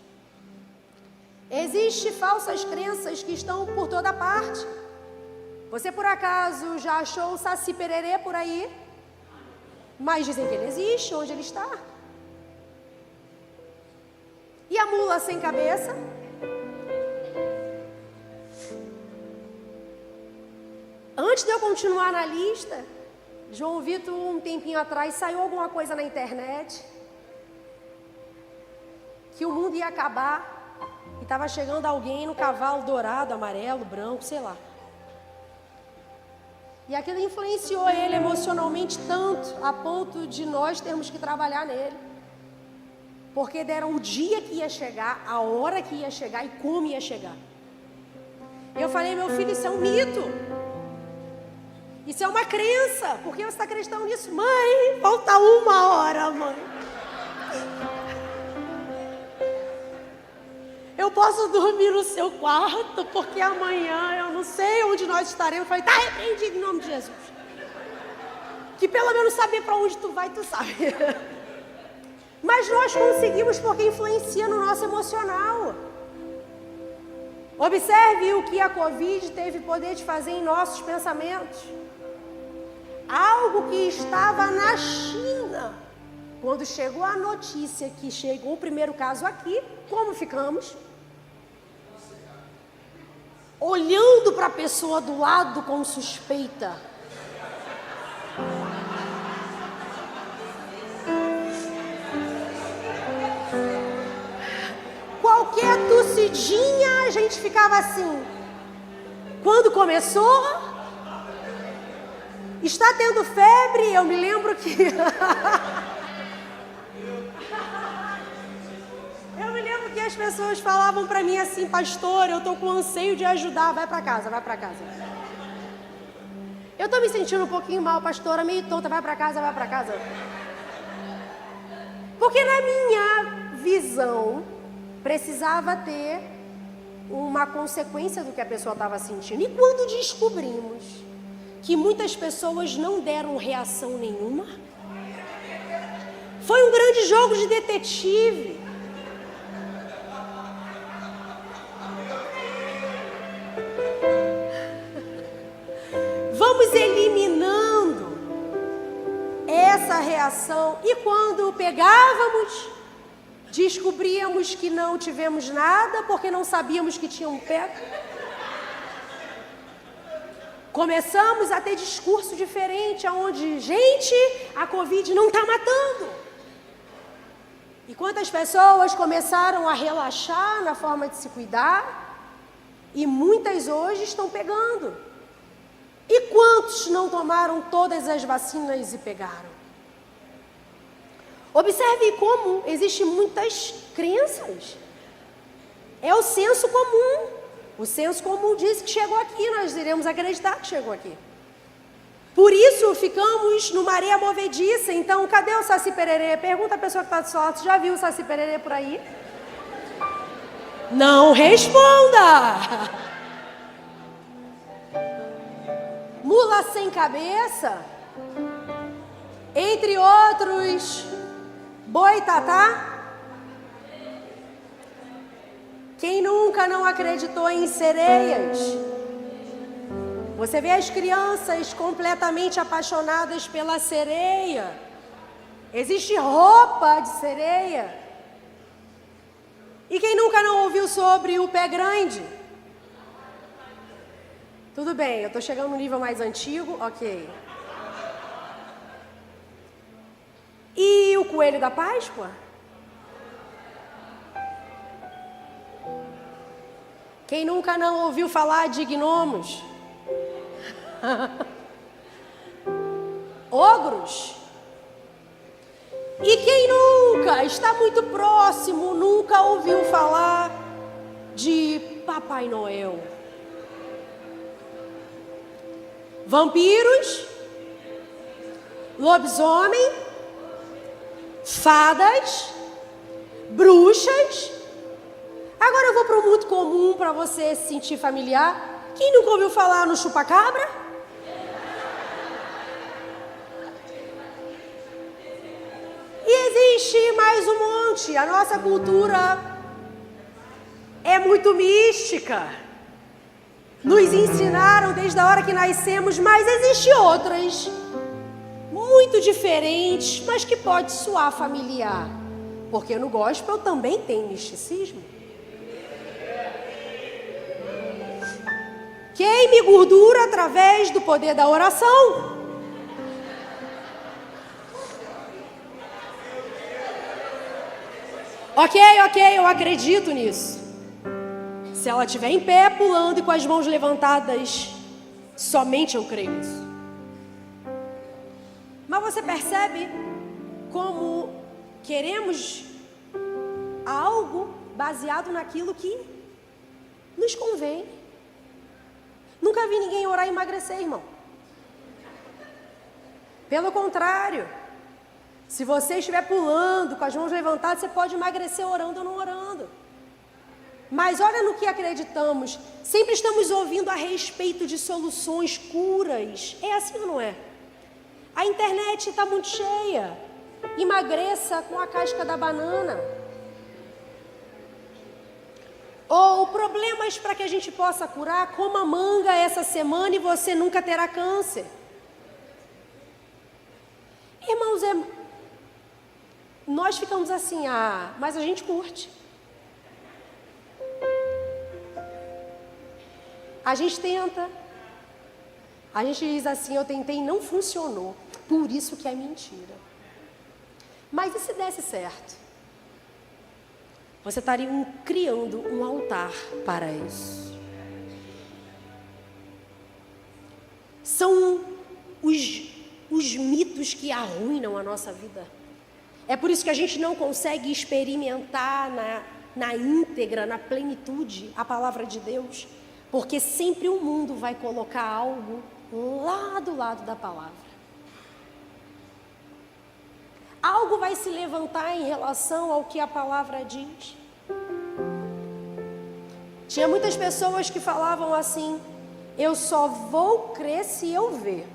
Existem falsas crenças que estão por toda parte. Você por acaso já achou o Saci Pererê por aí? Mas dizem que ele existe, onde ele está? E a mula sem cabeça? Antes de eu continuar na lista, João Vitor, um tempinho atrás, saiu alguma coisa na internet que o mundo ia acabar e estava chegando alguém no cavalo dourado, amarelo, branco, sei lá. E aquilo influenciou ele emocionalmente tanto, a ponto de nós termos que trabalhar nele. Porque deram o dia que ia chegar, a hora que ia chegar e como ia chegar. Eu falei, meu filho, isso é um mito. Isso é uma crença. Por que você está acreditando nisso? Mãe, falta 1 hora, mãe. Eu posso dormir no seu quarto, porque amanhã eu não sei onde nós estaremos. Eu falei, está repreendido em nome de Jesus. Que pelo menos saber para onde tu vai, tu sabe. Mas nós conseguimos porque influencia no nosso emocional. Observe o que a Covid teve poder de fazer em nossos pensamentos. Algo que estava na China. Quando chegou a notícia que chegou o primeiro caso aqui, como ficamos? Olhando para a pessoa do lado com suspeita. Qualquer tossidinha, a gente ficava assim. Quando começou, está tendo febre, eu me lembro que... Eu me lembro que as pessoas falavam para mim assim, pastor, eu estou com anseio de ajudar, vai para casa, vai para casa. Eu estou me sentindo um pouquinho mal, pastora, meio tonta, vai para casa, vai para casa. Porque na minha visão, precisava ter uma consequência do que a pessoa estava sentindo. E quando descobrimos que muitas pessoas não deram reação nenhuma, foi um grande jogo de detetive. Vamos eliminando essa reação. E quando pegávamos, descobríamos que não tivemos nada, porque não sabíamos que tinha um pé. Começamos a ter discurso diferente, onde, gente, a Covid não está matando. E quantas pessoas começaram a relaxar na forma de se cuidar, e muitas hoje estão pegando. E quantos não tomaram todas as vacinas e pegaram? Observe como existem muitas crenças. É o senso comum. O senso comum diz que chegou aqui, nós iremos acreditar que chegou aqui. Por isso ficamos numa areia movediça. Então, cadê o Saci Pererê? Pergunta a pessoa que está do seu lado, já viu o Saci Pererê por aí? Não responda! Mula sem cabeça, entre outros, boitatá. Quem nunca não acreditou em sereias? Você vê as crianças completamente apaixonadas pela sereia. Existe roupa de sereia. E quem nunca não ouviu sobre o pé grande? Tudo bem, eu estou chegando no nível mais antigo, ok. E o coelho da Páscoa? Quem nunca não ouviu falar de gnomos? Ogros? E quem nunca, está muito próximo, nunca ouviu falar de Papai Noel? Vampiros? Lobisomem? Fadas? Bruxas? Agora eu vou para o muito comum para você se sentir familiar. Quem nunca ouviu falar no chupa-cabra? E existe mais um monte. A nossa cultura é muito mística. Nos ensinaram desde a hora que nascemos, mas existem outras muito diferentes, mas que pode soar familiar. Porque no gospel também tem misticismo. Queime gordura através do poder da oração. Ok, eu acredito nisso. Se ela estiver em pé, pulando e com as mãos levantadas, somente eu creio nisso. Mas você percebe como queremos algo baseado naquilo que nos convém. Nunca vi ninguém orar e emagrecer, irmão. Pelo contrário, se você estiver pulando, com as mãos levantadas, você pode emagrecer orando ou não orando. Mas olha no que acreditamos. Sempre estamos ouvindo a respeito de soluções, curas. É assim ou não é? A internet está muito cheia. Emagreça com a casca da banana. Ou problemas para que a gente possa curar, coma manga essa semana e você nunca terá câncer. Irmãos, nós ficamos assim, mas a gente curte. A gente tenta. A gente diz assim, eu tentei e não funcionou. Por isso que é mentira. Mas e se desse certo? Você estaria criando um altar para isso. São os mitos que arruinam a nossa vida. É por isso que a gente não consegue experimentar na íntegra, na plenitude, a palavra de Deus. Porque sempre o mundo vai colocar algo lá do lado da palavra. Algo vai se levantar em relação ao que a palavra diz. Tinha muitas pessoas que falavam assim, eu só vou crer se eu ver.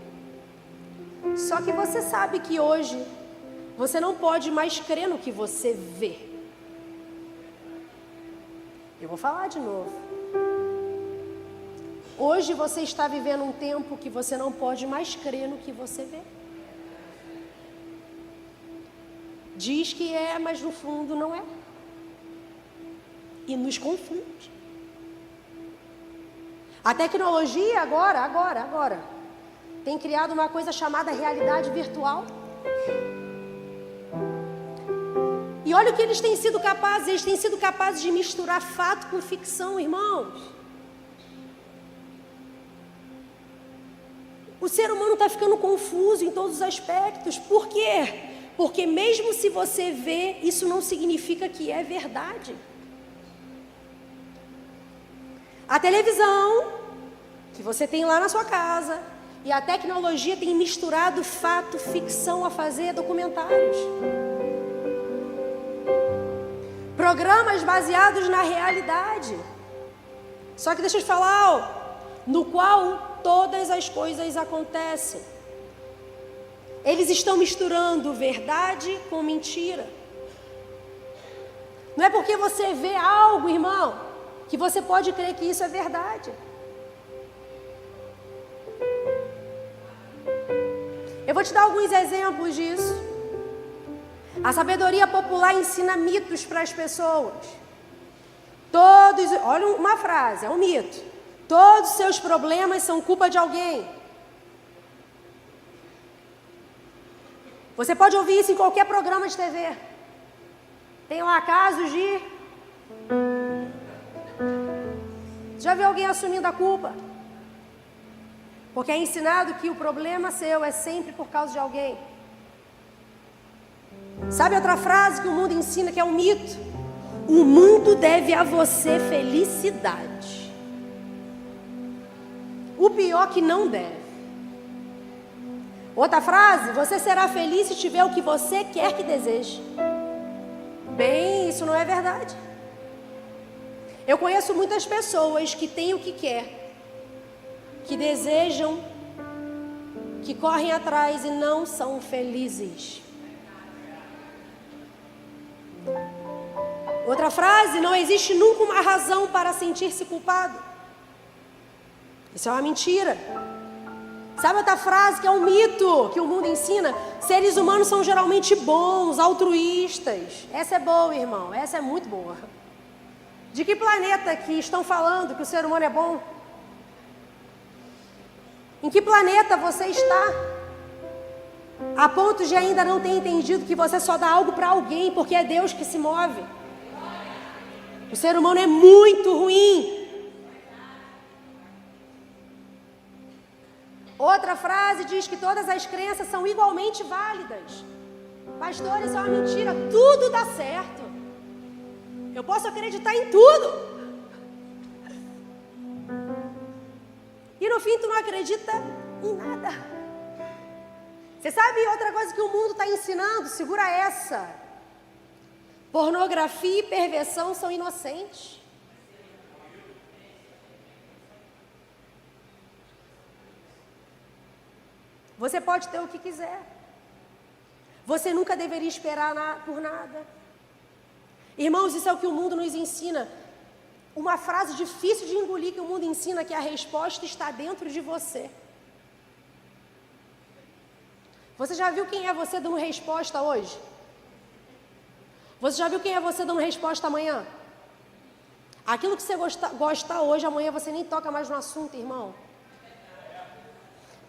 Só que você sabe que hoje você não pode mais crer no que você vê. Eu vou falar de novo. Hoje você está vivendo um tempo que você não pode mais crer no que você vê. Diz que é, mas no fundo não é. E nos confunde. A tecnologia agora, tem criado uma coisa chamada realidade virtual. E olha o que eles têm sido capazes de misturar fato com ficção, irmãos. O ser humano está ficando confuso em todos os aspectos. Por quê? Porque mesmo se você vê, isso não significa que é verdade. A televisão, que você tem lá na sua casa, e a tecnologia tem misturado fato, ficção a fazer documentários. Programas baseados na realidade. Só que deixa eu te falar, no qual todas as coisas acontecem. Eles estão misturando verdade com mentira. Não é porque você vê algo, irmão, que você pode crer que isso é verdade. Eu vou te dar alguns exemplos disso. A sabedoria popular ensina mitos para as pessoas. Olha uma frase, é um mito. Todos os seus problemas são culpa de alguém. Você pode ouvir isso em qualquer programa de TV. Tem lá casos de... Já viu alguém assumindo a culpa? Porque é ensinado que o problema seu é sempre por causa de alguém. Sabe outra frase que o mundo ensina que é um mito? O mundo deve a você felicidade. O pior que não deve. Outra frase, você será feliz se tiver o que você quer que deseje. Bem, isso não é verdade. Eu conheço muitas pessoas que têm o que quer, que desejam, que correm atrás e não são felizes. Outra frase, não existe nunca uma razão para sentir-se culpado. Isso é uma mentira. Sabe outra frase que é um mito que o mundo ensina? Seres humanos são geralmente bons, altruístas. Essa é boa, irmão, essa é muito boa. De que planeta que estão falando que o ser humano é bom? Em que planeta você está? A ponto de ainda não ter entendido que você só dá algo para alguém porque é Deus que se move. O ser humano é muito ruim. Outra frase diz que todas as crenças são igualmente válidas. Pastor, isso é uma mentira. Tudo dá certo. Eu posso acreditar em tudo. E no fim tu não acredita em nada. Você sabe outra coisa que o mundo está ensinando? Segura essa. Pornografia e perversão são inocentes. Você pode ter o que quiser. Você nunca deveria esperar por nada. Irmãos, isso é o que o mundo nos ensina. Uma frase difícil de engolir que o mundo ensina, que a resposta está dentro de você. Você já viu quem é você dando resposta hoje? Você já viu quem é você dando resposta amanhã? Aquilo que você gosta hoje, amanhã você nem toca mais no assunto, irmão.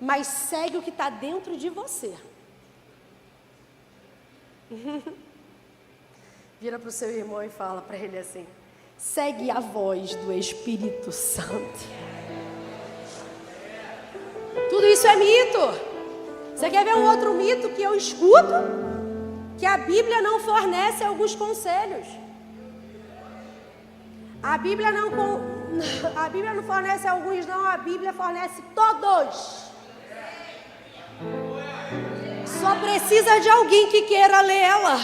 Mas segue o que está dentro de você. Vira para o seu irmão e fala para ele assim: segue a voz do Espírito Santo. Tudo isso é mito. Você quer ver um outro mito que eu escuto? Que a Bíblia não fornece alguns conselhos. A Bíblia não fornece alguns, não. A Bíblia fornece todos. Só precisa de alguém que queira ler ela.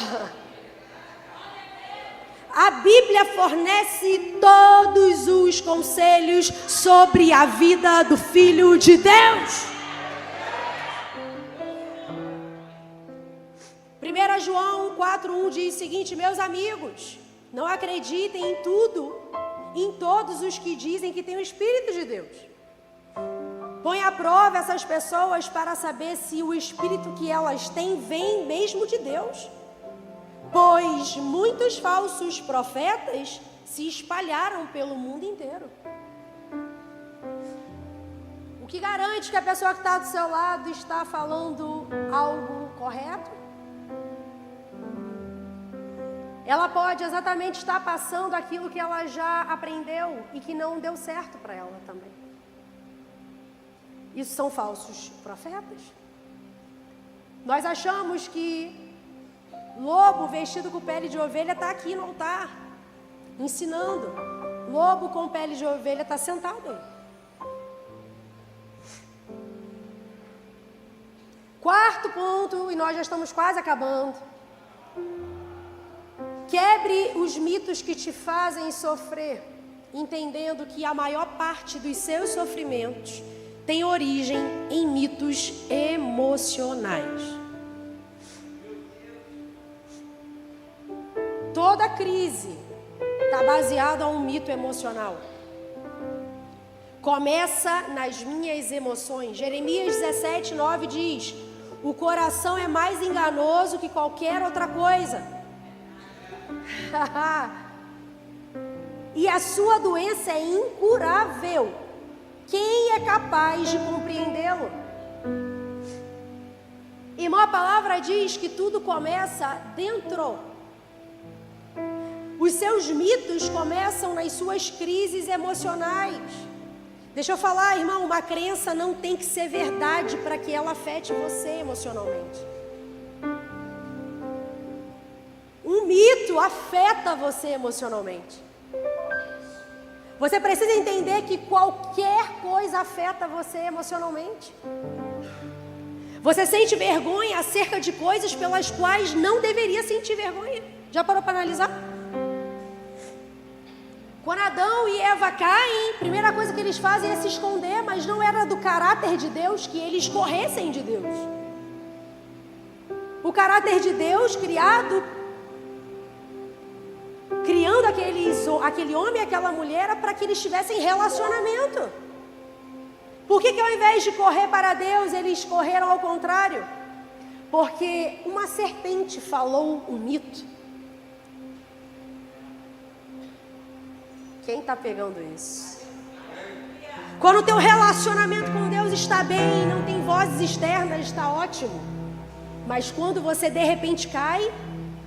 A Bíblia fornece todos os conselhos sobre a vida do Filho de Deus. 1 João 4:1 diz o seguinte: meus amigos, não acreditem em tudo, em todos os que dizem que têm o Espírito de Deus. Põe à prova essas pessoas para saber se o Espírito que elas têm vem mesmo de Deus. Pois muitos falsos profetas se espalharam pelo mundo inteiro. O que garante que a pessoa que está do seu lado está falando algo correto? Ela pode exatamente estar passando aquilo que ela já aprendeu e que não deu certo para ela também. Isso são falsos profetas. Nós achamos que lobo vestido com pele de ovelha está aqui no altar, ensinando. Lobo com pele de ovelha está sentado aí. Quarto ponto, e nós já estamos quase acabando. Quebre os mitos que te fazem sofrer, entendendo que a maior parte dos seus sofrimentos tem origem em mitos emocionais. Toda crise, está baseado a um mito emocional. Começa nas minhas emoções. Jeremias 17:9 diz: o coração é mais enganoso que qualquer outra coisa. E a sua doença é incurável. Quem é capaz de compreendê-lo? Irmão, a palavra diz que tudo começa dentro. Os seus mitos começam nas suas crises emocionais. Deixa eu falar, irmão, uma crença não tem que ser verdade para que ela afete você emocionalmente. Um mito afeta você emocionalmente. Você precisa entender que qualquer coisa afeta você emocionalmente. Você sente vergonha acerca de coisas pelas quais não deveria sentir vergonha. Já parou para analisar? Quando Adão e Eva caem, a primeira coisa que eles fazem é se esconder, mas não era do caráter de Deus que eles corressem de Deus. O caráter de Deus criando aquele homem e aquela mulher era para que eles tivessem relacionamento. Por que ao invés de correr para Deus, eles correram ao contrário? Porque uma serpente falou um mito. Quem está pegando isso? Quando o teu relacionamento com Deus está bem, não tem vozes externas, está ótimo. Mas quando você de repente cai,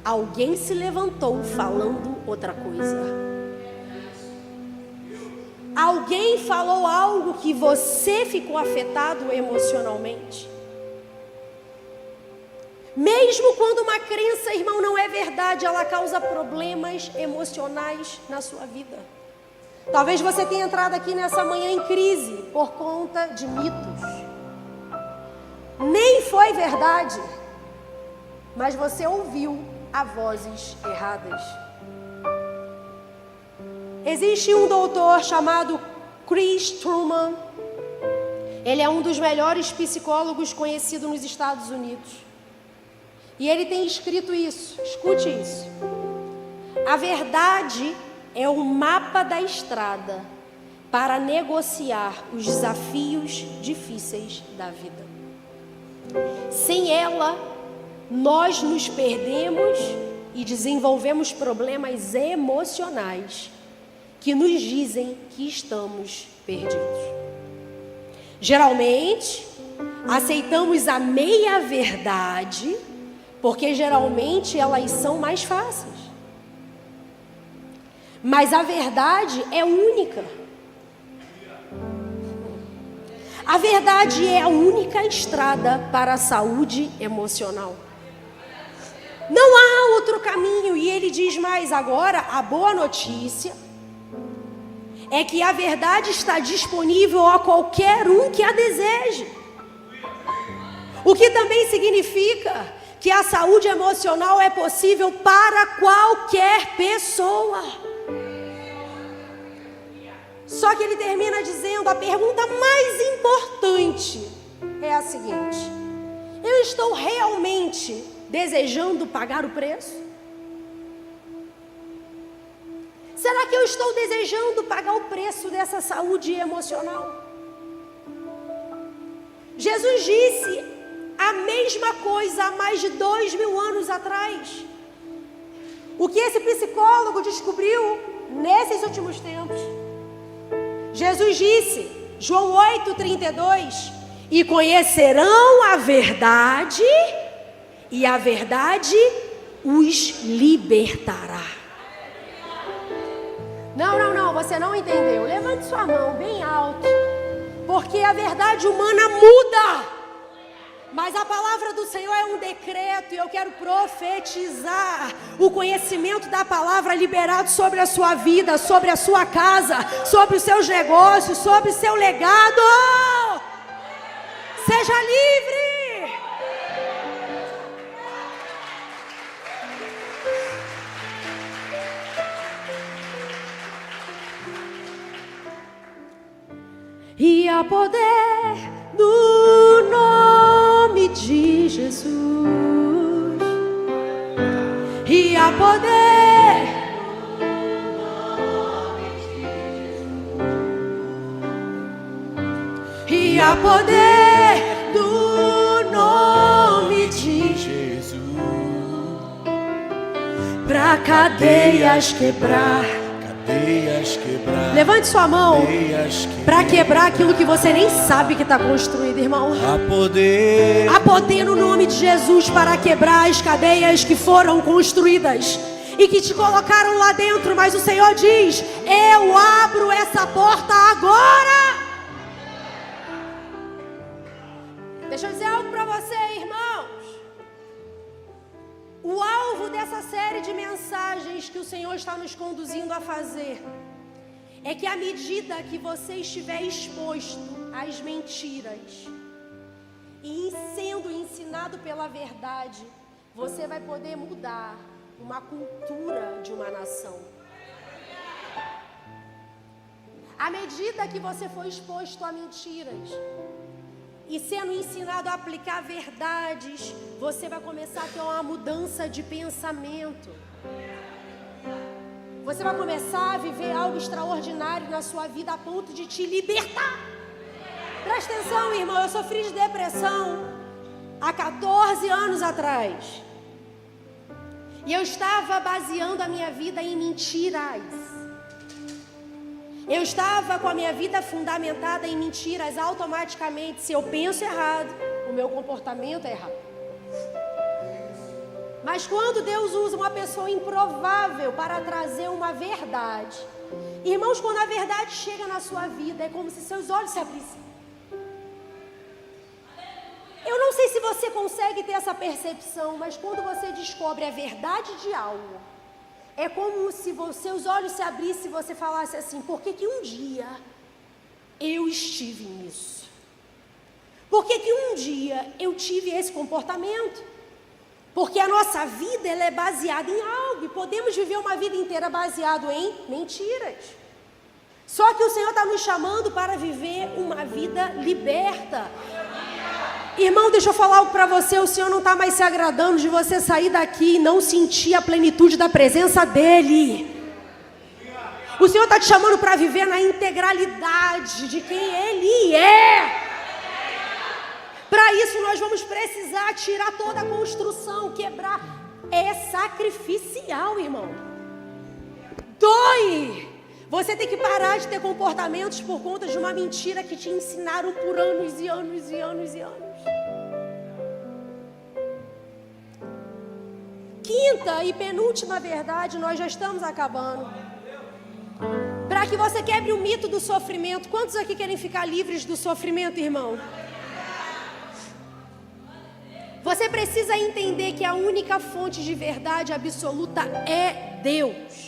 alguém se levantou falando outra coisa. Alguém falou algo que você ficou afetado emocionalmente. Mesmo quando uma crença, irmão, não é verdade, ela causa problemas emocionais na sua vida. Talvez você tenha entrado aqui nessa manhã em crise por conta de mitos. Nem foi verdade, mas você ouviu a vozes erradas. Existe um doutor chamado Chris Truman. Ele é um dos melhores psicólogos conhecidos nos Estados Unidos. E ele tem escrito isso, escute isso. A verdade é o mapa da estrada para negociar os desafios difíceis da vida. Sem ela, nós nos perdemos e desenvolvemos problemas emocionais que nos dizem que estamos perdidos. Geralmente, aceitamos a meia-verdade, porque geralmente elas são mais fáceis. Mas a verdade é única. A verdade é a única estrada para a saúde emocional. Não há outro caminho. E ele diz mais agora, a boa notícia é que a verdade está disponível a qualquer um que a deseje. O que também significa que a saúde emocional é possível para qualquer pessoa. Só que ele termina dizendo, a pergunta mais importante é a seguinte: eu estou realmente desejando pagar o preço? Será que eu estou desejando pagar o preço dessa saúde emocional? Jesus disse a mesma coisa há mais de 2000 anos atrás. O que esse psicólogo descobriu nesses últimos tempos? Jesus disse, João 8:32, e conhecerão a verdade, e a verdade os libertará. Não, você não entendeu. Levante sua mão bem alto, porque a verdade humana muda. Mas a palavra do Senhor é um decreto e eu quero profetizar o conhecimento da palavra liberado sobre a sua vida, sobre a sua casa, sobre os seus negócios, sobre o seu legado. Seja livre! E há poder no nome de Jesus, e há poder há poder do nome de Jesus. pra cadeias quebrar. Cadeias quebrar. Levante sua mão Cadeias para quebrar aquilo que você nem sabe que está construído, irmão. Há poder. Há poder no nome de Jesus para quebrar as cadeias que foram construídas e que te colocaram lá dentro. Mas o Senhor diz: eu abro essa porta agora. Deixa eu dizer algo para você, irmãos. O alvo dessa série de mensagens que o Senhor está nos conduzindo a fazer é que à medida que você estiver exposto às mentiras e sendo ensinado pela verdade, você vai poder mudar uma cultura de uma nação. À medida que você for exposto a mentiras e sendo ensinado a aplicar verdades, você vai começar a ter uma mudança de pensamento. Você vai começar a viver algo extraordinário na sua vida a ponto de te libertar. Presta atenção, irmão, eu sofri de depressão há 14 anos atrás. E eu estava baseando a minha vida em mentiras. Eu estava com a minha vida fundamentada em mentiras. Automaticamente, se eu penso errado, o meu comportamento é errado. Mas quando Deus usa uma pessoa improvável para trazer uma verdade, irmãos, quando a verdade chega na sua vida, é como se seus olhos se abrissem. Eu não sei se você consegue ter essa percepção, mas quando você descobre a verdade de algo, é como se seus olhos se abrissem e você falasse assim: por que que um dia eu estive nisso? Por que que um dia eu tive esse comportamento? Porque a nossa vida, ela é baseada em algo, e podemos viver uma vida inteira baseado em mentiras. Só que o Senhor está nos chamando para viver uma vida liberta. Irmão, deixa eu falar algo para você. O Senhor não está mais se agradando de você sair daqui e não sentir a plenitude da presença dEle. O Senhor está te chamando para viver na integralidade de quem Ele é. Para isso nós vamos precisar tirar toda a construção, quebrar. É sacrificial, irmão. Dói. Você tem que parar de ter comportamentos por conta de uma mentira que te ensinaram por anos e anos e anos e anos. Quinta e penúltima verdade, nós já estamos acabando. Para que você quebre o mito do sofrimento. Quantos aqui querem ficar livres do sofrimento, irmão? Você precisa entender que a única fonte de verdade absoluta é Deus.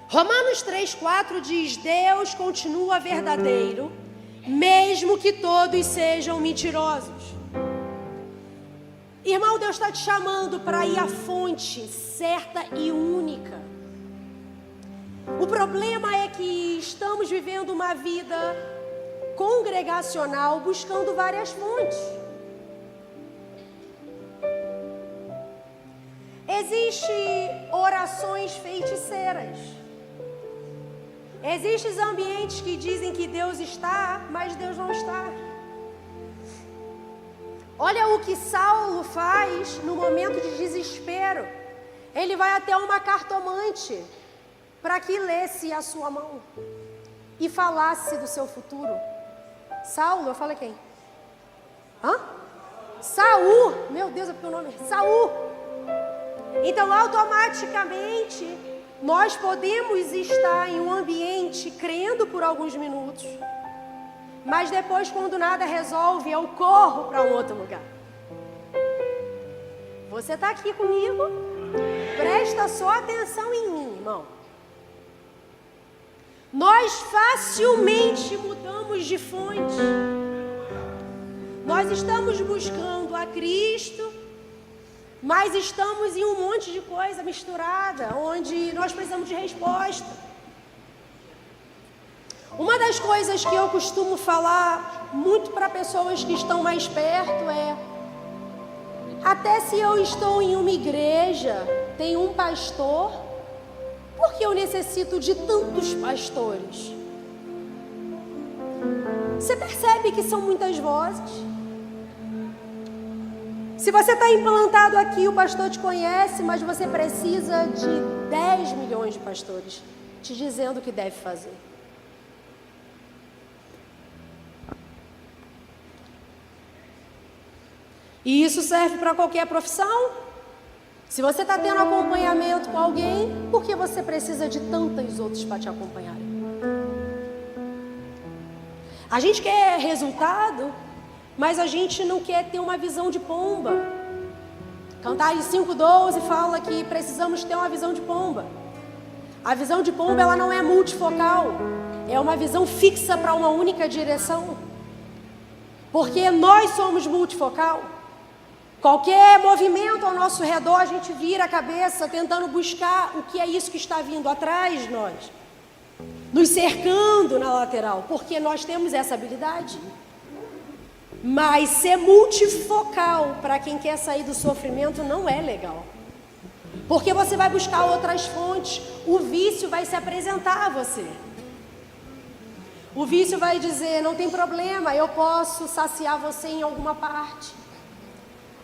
Romanos 3,4 diz: Deus continua verdadeiro, mesmo que todos sejam mentirosos. Irmão, Deus está te chamando para ir à fonte certa e única. O problema é que estamos vivendo uma vida congregacional buscando várias fontes. Existem orações feiticeiras. Existem ambientes que dizem que Deus está, mas Deus não está. Olha o que Saulo faz no momento de desespero. Ele vai até uma cartomante para que lesse a sua mão e falasse do seu futuro. Saulo, eu falei quem? Saul, meu Deus, é porque o nome é Saul. Então, automaticamente, nós podemos estar em um ambiente crendo por alguns minutos, mas depois, quando nada resolve, eu corro para um outro lugar. Você está aqui comigo? Presta só atenção em mim, irmão. Nós facilmente mudamos de fonte. Nós estamos buscando a Cristo, mas estamos em um monte de coisa misturada, onde nós precisamos de resposta. Uma das coisas que eu costumo falar muito para pessoas que estão mais perto é: até se eu estou em uma igreja, tem um pastor, por por que eu necessito de tantos pastores? Você percebe que são muitas vozes? Se você está implantado aqui, o pastor te conhece, mas você precisa de 10 milhões de pastores te dizendo o que deve fazer. E isso serve para qualquer profissão. Se você está tendo acompanhamento com alguém, por que você precisa de tantos outros para te acompanharem? A gente quer resultado, mas a gente não quer ter uma visão de pomba. Cantares 5:12 fala que precisamos ter uma visão de pomba. A visão de pomba, ela não é multifocal, é uma visão fixa para uma única direção. Porque nós somos multifocal. Qualquer movimento ao nosso redor, a gente vira a cabeça tentando buscar o que é isso que está vindo atrás de nós, nos cercando na lateral, porque nós temos essa habilidade. Mas ser multifocal para quem quer sair do sofrimento não é legal, porque você vai buscar outras fontes. O vício vai se apresentar a você. O vício vai dizer: não tem problema, eu posso saciar você em alguma parte.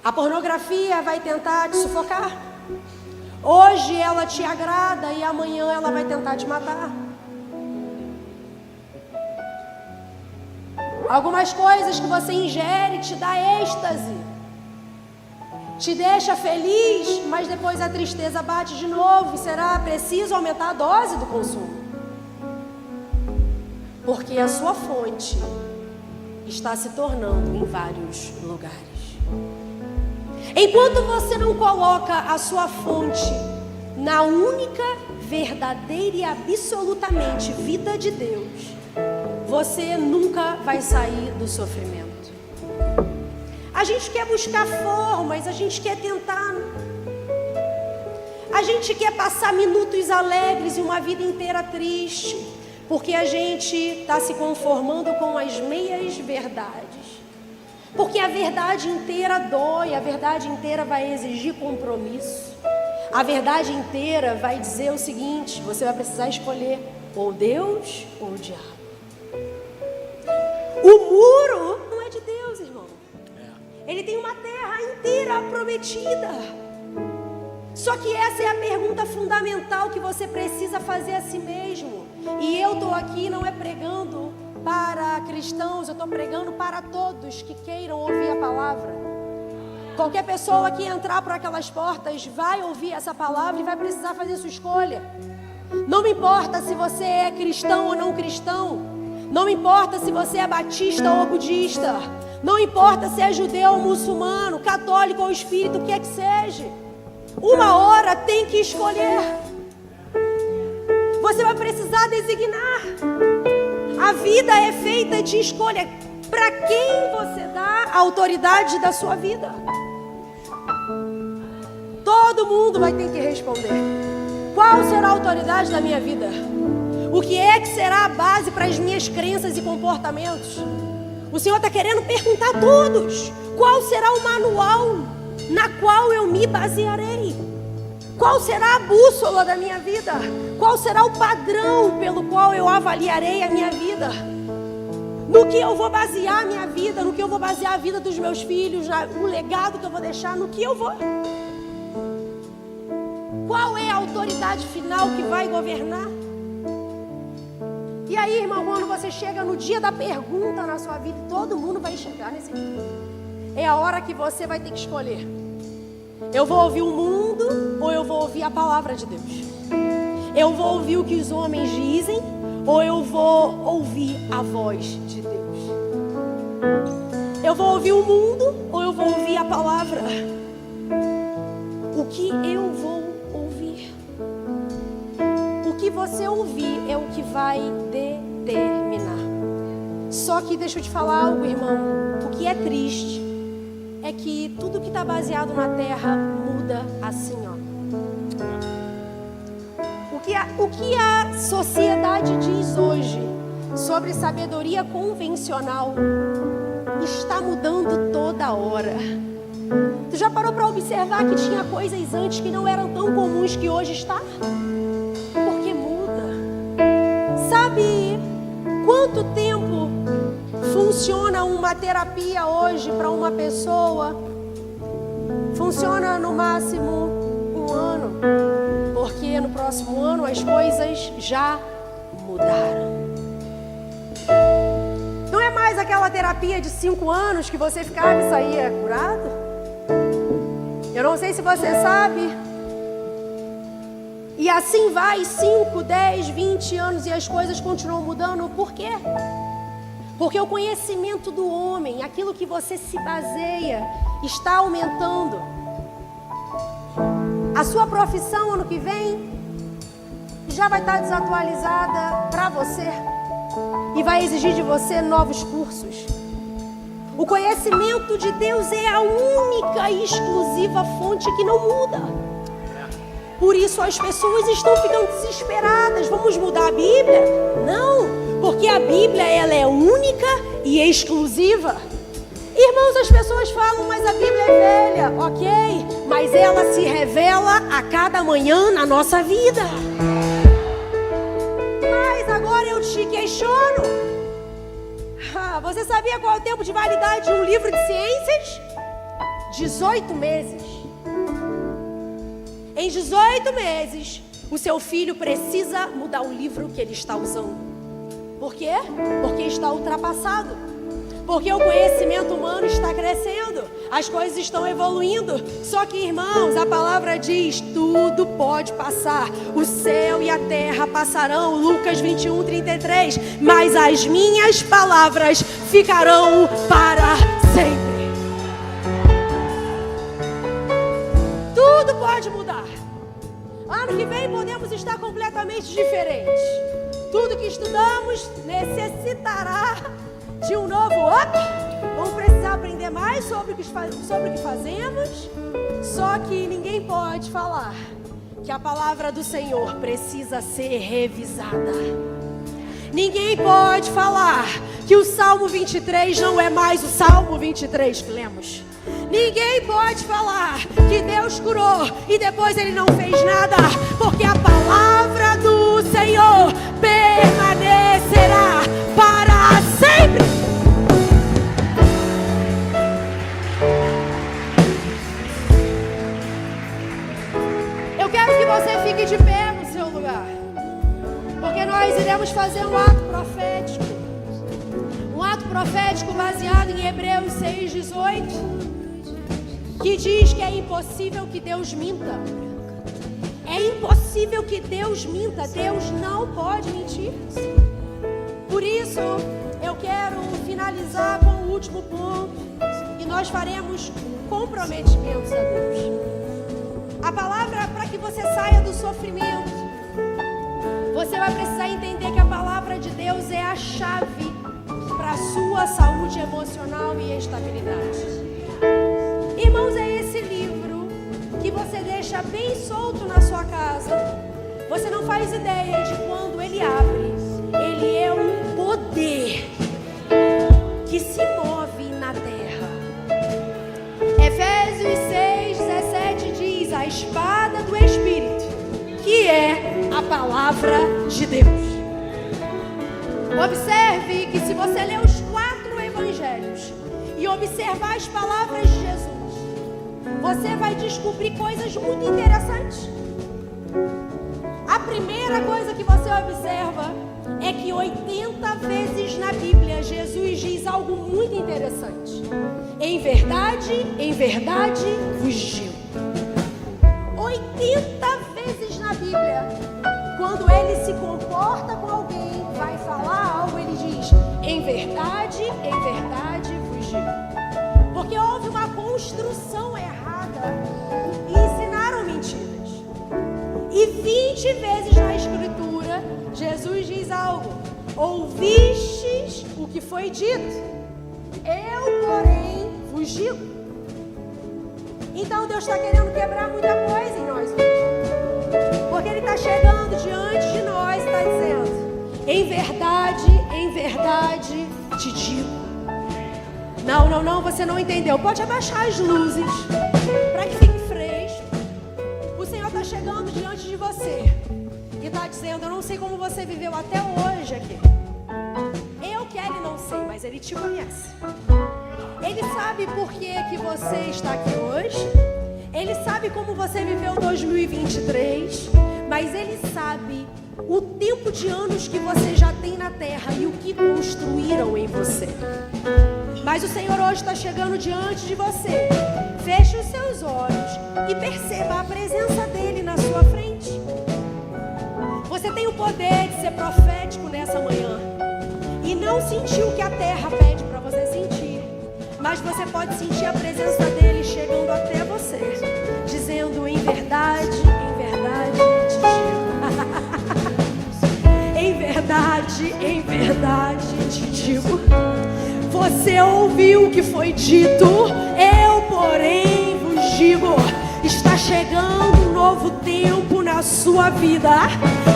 A pornografia vai tentar te sufocar. Hoje ela te agrada e amanhã ela vai tentar te matar. Algumas coisas que você ingere te dá êxtase, te deixa feliz, mas depois a tristeza bate de novo e será preciso aumentar a dose do consumo. Porque a sua fonte está se tornando em vários lugares. Enquanto você não coloca a sua fonte na única, verdadeira e absolutamente vida de Deus, você nunca vai sair do sofrimento. A gente quer buscar formas, a gente quer tentar, a gente quer passar minutos alegres e uma vida inteira triste, porque a gente está se conformando com as meias verdades. Porque a verdade inteira dói, a verdade inteira vai exigir compromisso. A verdade inteira vai dizer o seguinte: você vai precisar escolher ou Deus ou o diabo. O muro não é de Deus, irmão. Ele tem uma terra inteira prometida. Só que essa é a pergunta fundamental que você precisa fazer a si mesmo. E eu estou aqui não é pregando para cristãos, eu estou pregando para todos que queiram ouvir a palavra. Qualquer pessoa que entrar por aquelas portas vai ouvir essa palavra e vai precisar fazer sua escolha. Não me importa se você é cristão ou não cristão. Não me importa se você é batista ou budista. Não importa se é judeu ou muçulmano, católico ou espírita, o que é que seja. Uma hora tem que escolher. Você vai precisar designar. A vida é feita de escolha. Para quem você dá a autoridade da sua vida? Todo mundo vai ter que responder. Qual será a autoridade da minha vida? O que é que será a base para as minhas crenças e comportamentos? O Senhor está querendo perguntar a todos. Qual será o manual na qual eu me basearei? Qual será a bússola da minha vida? Qual será o padrão pelo qual eu avaliarei a minha vida? No que eu vou basear a minha vida? No que eu vou basear a vida dos meus filhos? O legado que eu vou deixar? No que eu vou? Qual é a autoridade final que vai governar? E aí, irmão, quando você chega no dia da pergunta na sua vida, todo mundo vai chegar nesse dia. É a hora que você vai ter que escolher. Eu vou ouvir o mundo ou eu vou ouvir a palavra de Deus? Eu vou ouvir o que os homens dizem ou eu vou ouvir a voz de Deus? Eu vou ouvir o mundo ou eu vou ouvir a palavra? O que eu vou ouvir? O que você ouvir é o que vai determinar. Só que deixa eu te falar algo, irmão. O que é triste é que tudo que está baseado na terra muda assim, ó. O que a sociedade diz hoje sobre sabedoria convencional está mudando toda hora. Tu já parou para observar que tinha coisas antes que não eram tão comuns que hoje está? Porque quanto tempo funciona uma terapia hoje para uma pessoa? Funciona no máximo 1 ano, porque no próximo ano as coisas já mudaram. Não é mais aquela terapia de 5 anos que você ficava e saía curado? Eu não sei se você sabe. E assim vai 5, 10, 20 anos e as coisas continuam mudando. Por quê? Porque o conhecimento do homem, aquilo que você se baseia, está aumentando. A sua profissão ano que vem já vai estar desatualizada para você e vai exigir de você novos cursos. O conhecimento de Deus é a única e exclusiva fonte que não muda. Por isso as pessoas estão ficando desesperadas. Vamos mudar a Bíblia? Não, porque a Bíblia ela é única e exclusiva. Irmãos, as pessoas falam, mas a Bíblia é velha, ok? Mas ela se revela a cada manhã na nossa vida. Mas agora eu te questiono. Você sabia qual é o tempo de validade de um livro de ciências? 18 meses. Em 18 meses, o seu filho precisa mudar o livro que ele está usando. Por quê? Porque está ultrapassado. Porque o conhecimento humano está crescendo. As coisas estão evoluindo. Só que, irmãos, a palavra diz, tudo pode passar. O céu e a terra passarão. Lucas 21, 33. Mas as minhas palavras ficarão para sempre. Tudo pode mudar. Ano que vem podemos estar completamente diferentes. Tudo que estudamos necessitará de um novo up. Vamos precisar aprender mais sobre o que fazemos. Só que ninguém pode falar que a palavra do Senhor precisa ser revisada. Ninguém pode falar que o Salmo 23 não é mais o Salmo 23 que lemos. Ninguém pode falar que Deus curou e depois Ele não fez nada, porque a palavra do Senhor permanecerá para sempre. Eu quero que você fique de pé no seu lugar, porque nós iremos fazer um ato profético. Um ato profético baseado em Hebreus 6:18. Que diz que é impossível que Deus minta. É impossível que Deus minta. Deus não pode mentir. Por isso, eu quero finalizar com o último ponto. E nós faremos comprometimentos a Deus. A palavra para que você saia do sofrimento. Você vai precisar entender que a palavra de Deus é a chave para a sua saúde emocional e estabilidade. Irmãos, é esse livro que você deixa bem solto na sua casa. Você não faz ideia de quando ele abre. Ele é um poder que se move na terra. Efésios 6:17 diz: a espada do Espírito, que é a palavra de Deus. Observe que se você ler os 4 evangelhos e observar as palavras de Jesus, você vai descobrir coisas muito interessantes. A primeira coisa que você observa é que 80 vezes na Bíblia Jesus diz algo muito interessante. Em verdade vos digo. 80 vezes na Bíblia, quando ele se comporta com alguém, vai falar algo, ele diz: em verdade vos digo. Porque houve uma construção errada e ensinaram mentiras. E 20 vezes na Escritura, Jesus diz algo: ouvistes o que foi dito, eu, porém, vos digo. Então Deus está querendo quebrar muita coisa em nós hoje. Porque Ele está chegando diante de nós e está dizendo: em verdade te digo. Não, você não entendeu. Pode abaixar as luzes para que fique fresco. O Senhor está chegando diante de você e está dizendo: eu não sei como você viveu até hoje aqui. Kelly, não sei, mas Ele te conhece. Ele sabe por que você está aqui hoje. Ele sabe como você viveu 2023. Mas Ele sabe o tempo de anos que você já tem na terra e o que construíram em você. Mas o Senhor hoje está chegando diante de você. Feche os seus olhos e perceba a presença dEle na sua frente. Você tem o poder de ser profético nessa manhã e não sentir o que a terra pede para você sentir, mas você pode sentir a presença dEle chegando até você, dizendo: em verdade te digo. Em verdade te digo. Você ouviu o que foi dito, eu porém vos digo: está chegando um novo tempo na sua vida,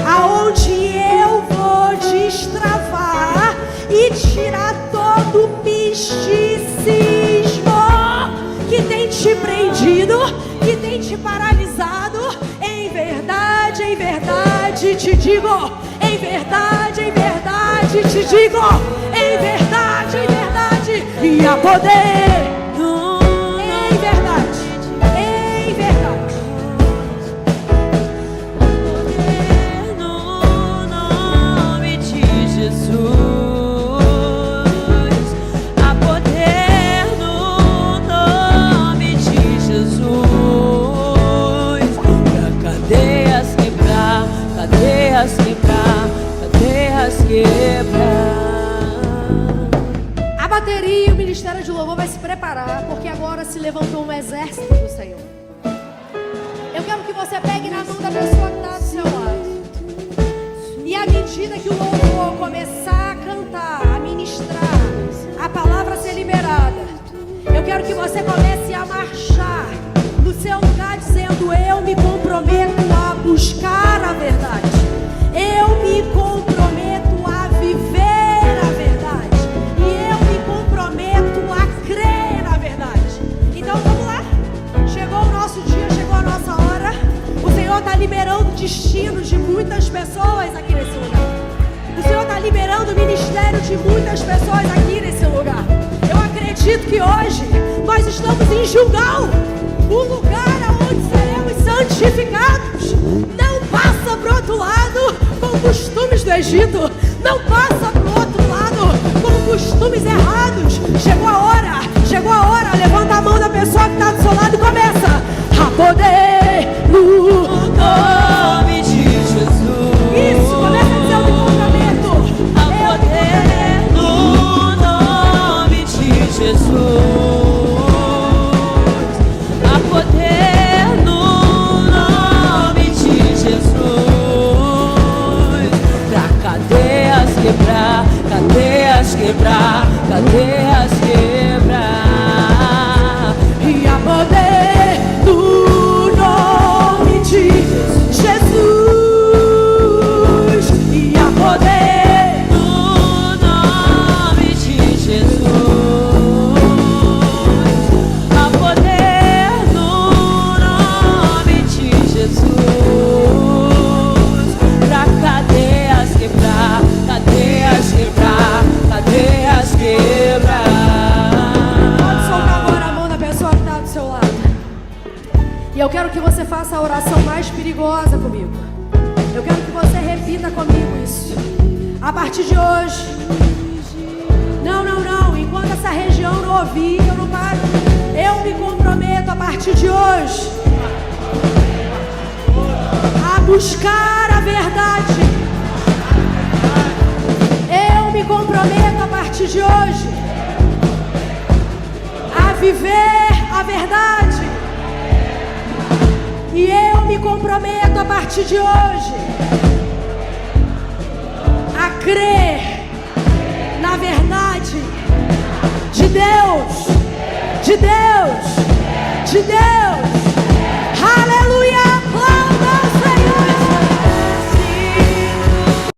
aonde eu vou destravar e tirar todo o misticismo que tem te prendido, que tem te paralisado. Em verdade te digo. Em verdade te digo. Em verdade, e há poder. Em verdade. No nome de Jesus, há poder no nome de Jesus, pra cadeias quebrar, cadeias quebrar. A bateria e o ministério de louvor vai se preparar, porque agora se levantou um exército do Senhor. Eu quero que você pegue na mão da pessoa que está do seu lado, e à medida que o louvor começar a cantar, a ministrar, a palavra ser liberada, eu quero que você comece a marchar no seu lugar dizendo: eu me comprometo a buscar a verdade, eu me comprometo a viver a verdade, e eu me comprometo a crer na verdade. Então vamos lá, chegou o nosso dia, chegou a nossa hora. O Senhor está liberando o destino de muitas pessoas aqui nesse lugar. O Senhor está liberando o ministério de muitas pessoas aqui nesse lugar. Eu acredito que hoje nós estamos em Gilgal, o lugar onde seremos santificados. Não passa pro outro lado com costumes do Egito. Não passa pro outro lado com costumes errados. Chegou a hora. Levanta a mão da pessoa que está do seu lado e começa a poder no nome de Jesus. Isso, começa a dizer o meu comprometo. Há poder no nome de Jesus. Há poder no nome de Jesus, pra cadeias quebrar, cadeias quebrar, cadeias quebrar. E há poder no nome de Jesus. E há poder No nome de Jesus, há poder no nome de Jesus, pra cadeias quebrar, cadeias quebrar, cadeias quebrar. Pode soltar agora a mão da pessoa que está do seu lado. E eu quero que você faça a oração mais perigosa comigo. Eu quero que você repita comigo isso. A partir de hoje. Não. Enquanto essa região não ouvir, eu não paro. Eu me comprometo a partir de hoje a buscar a verdade. Eu me comprometo a partir de hoje a viver a verdade. E eu me comprometo a partir de hoje a crer na verdade de Deus, de Deus, de Deus.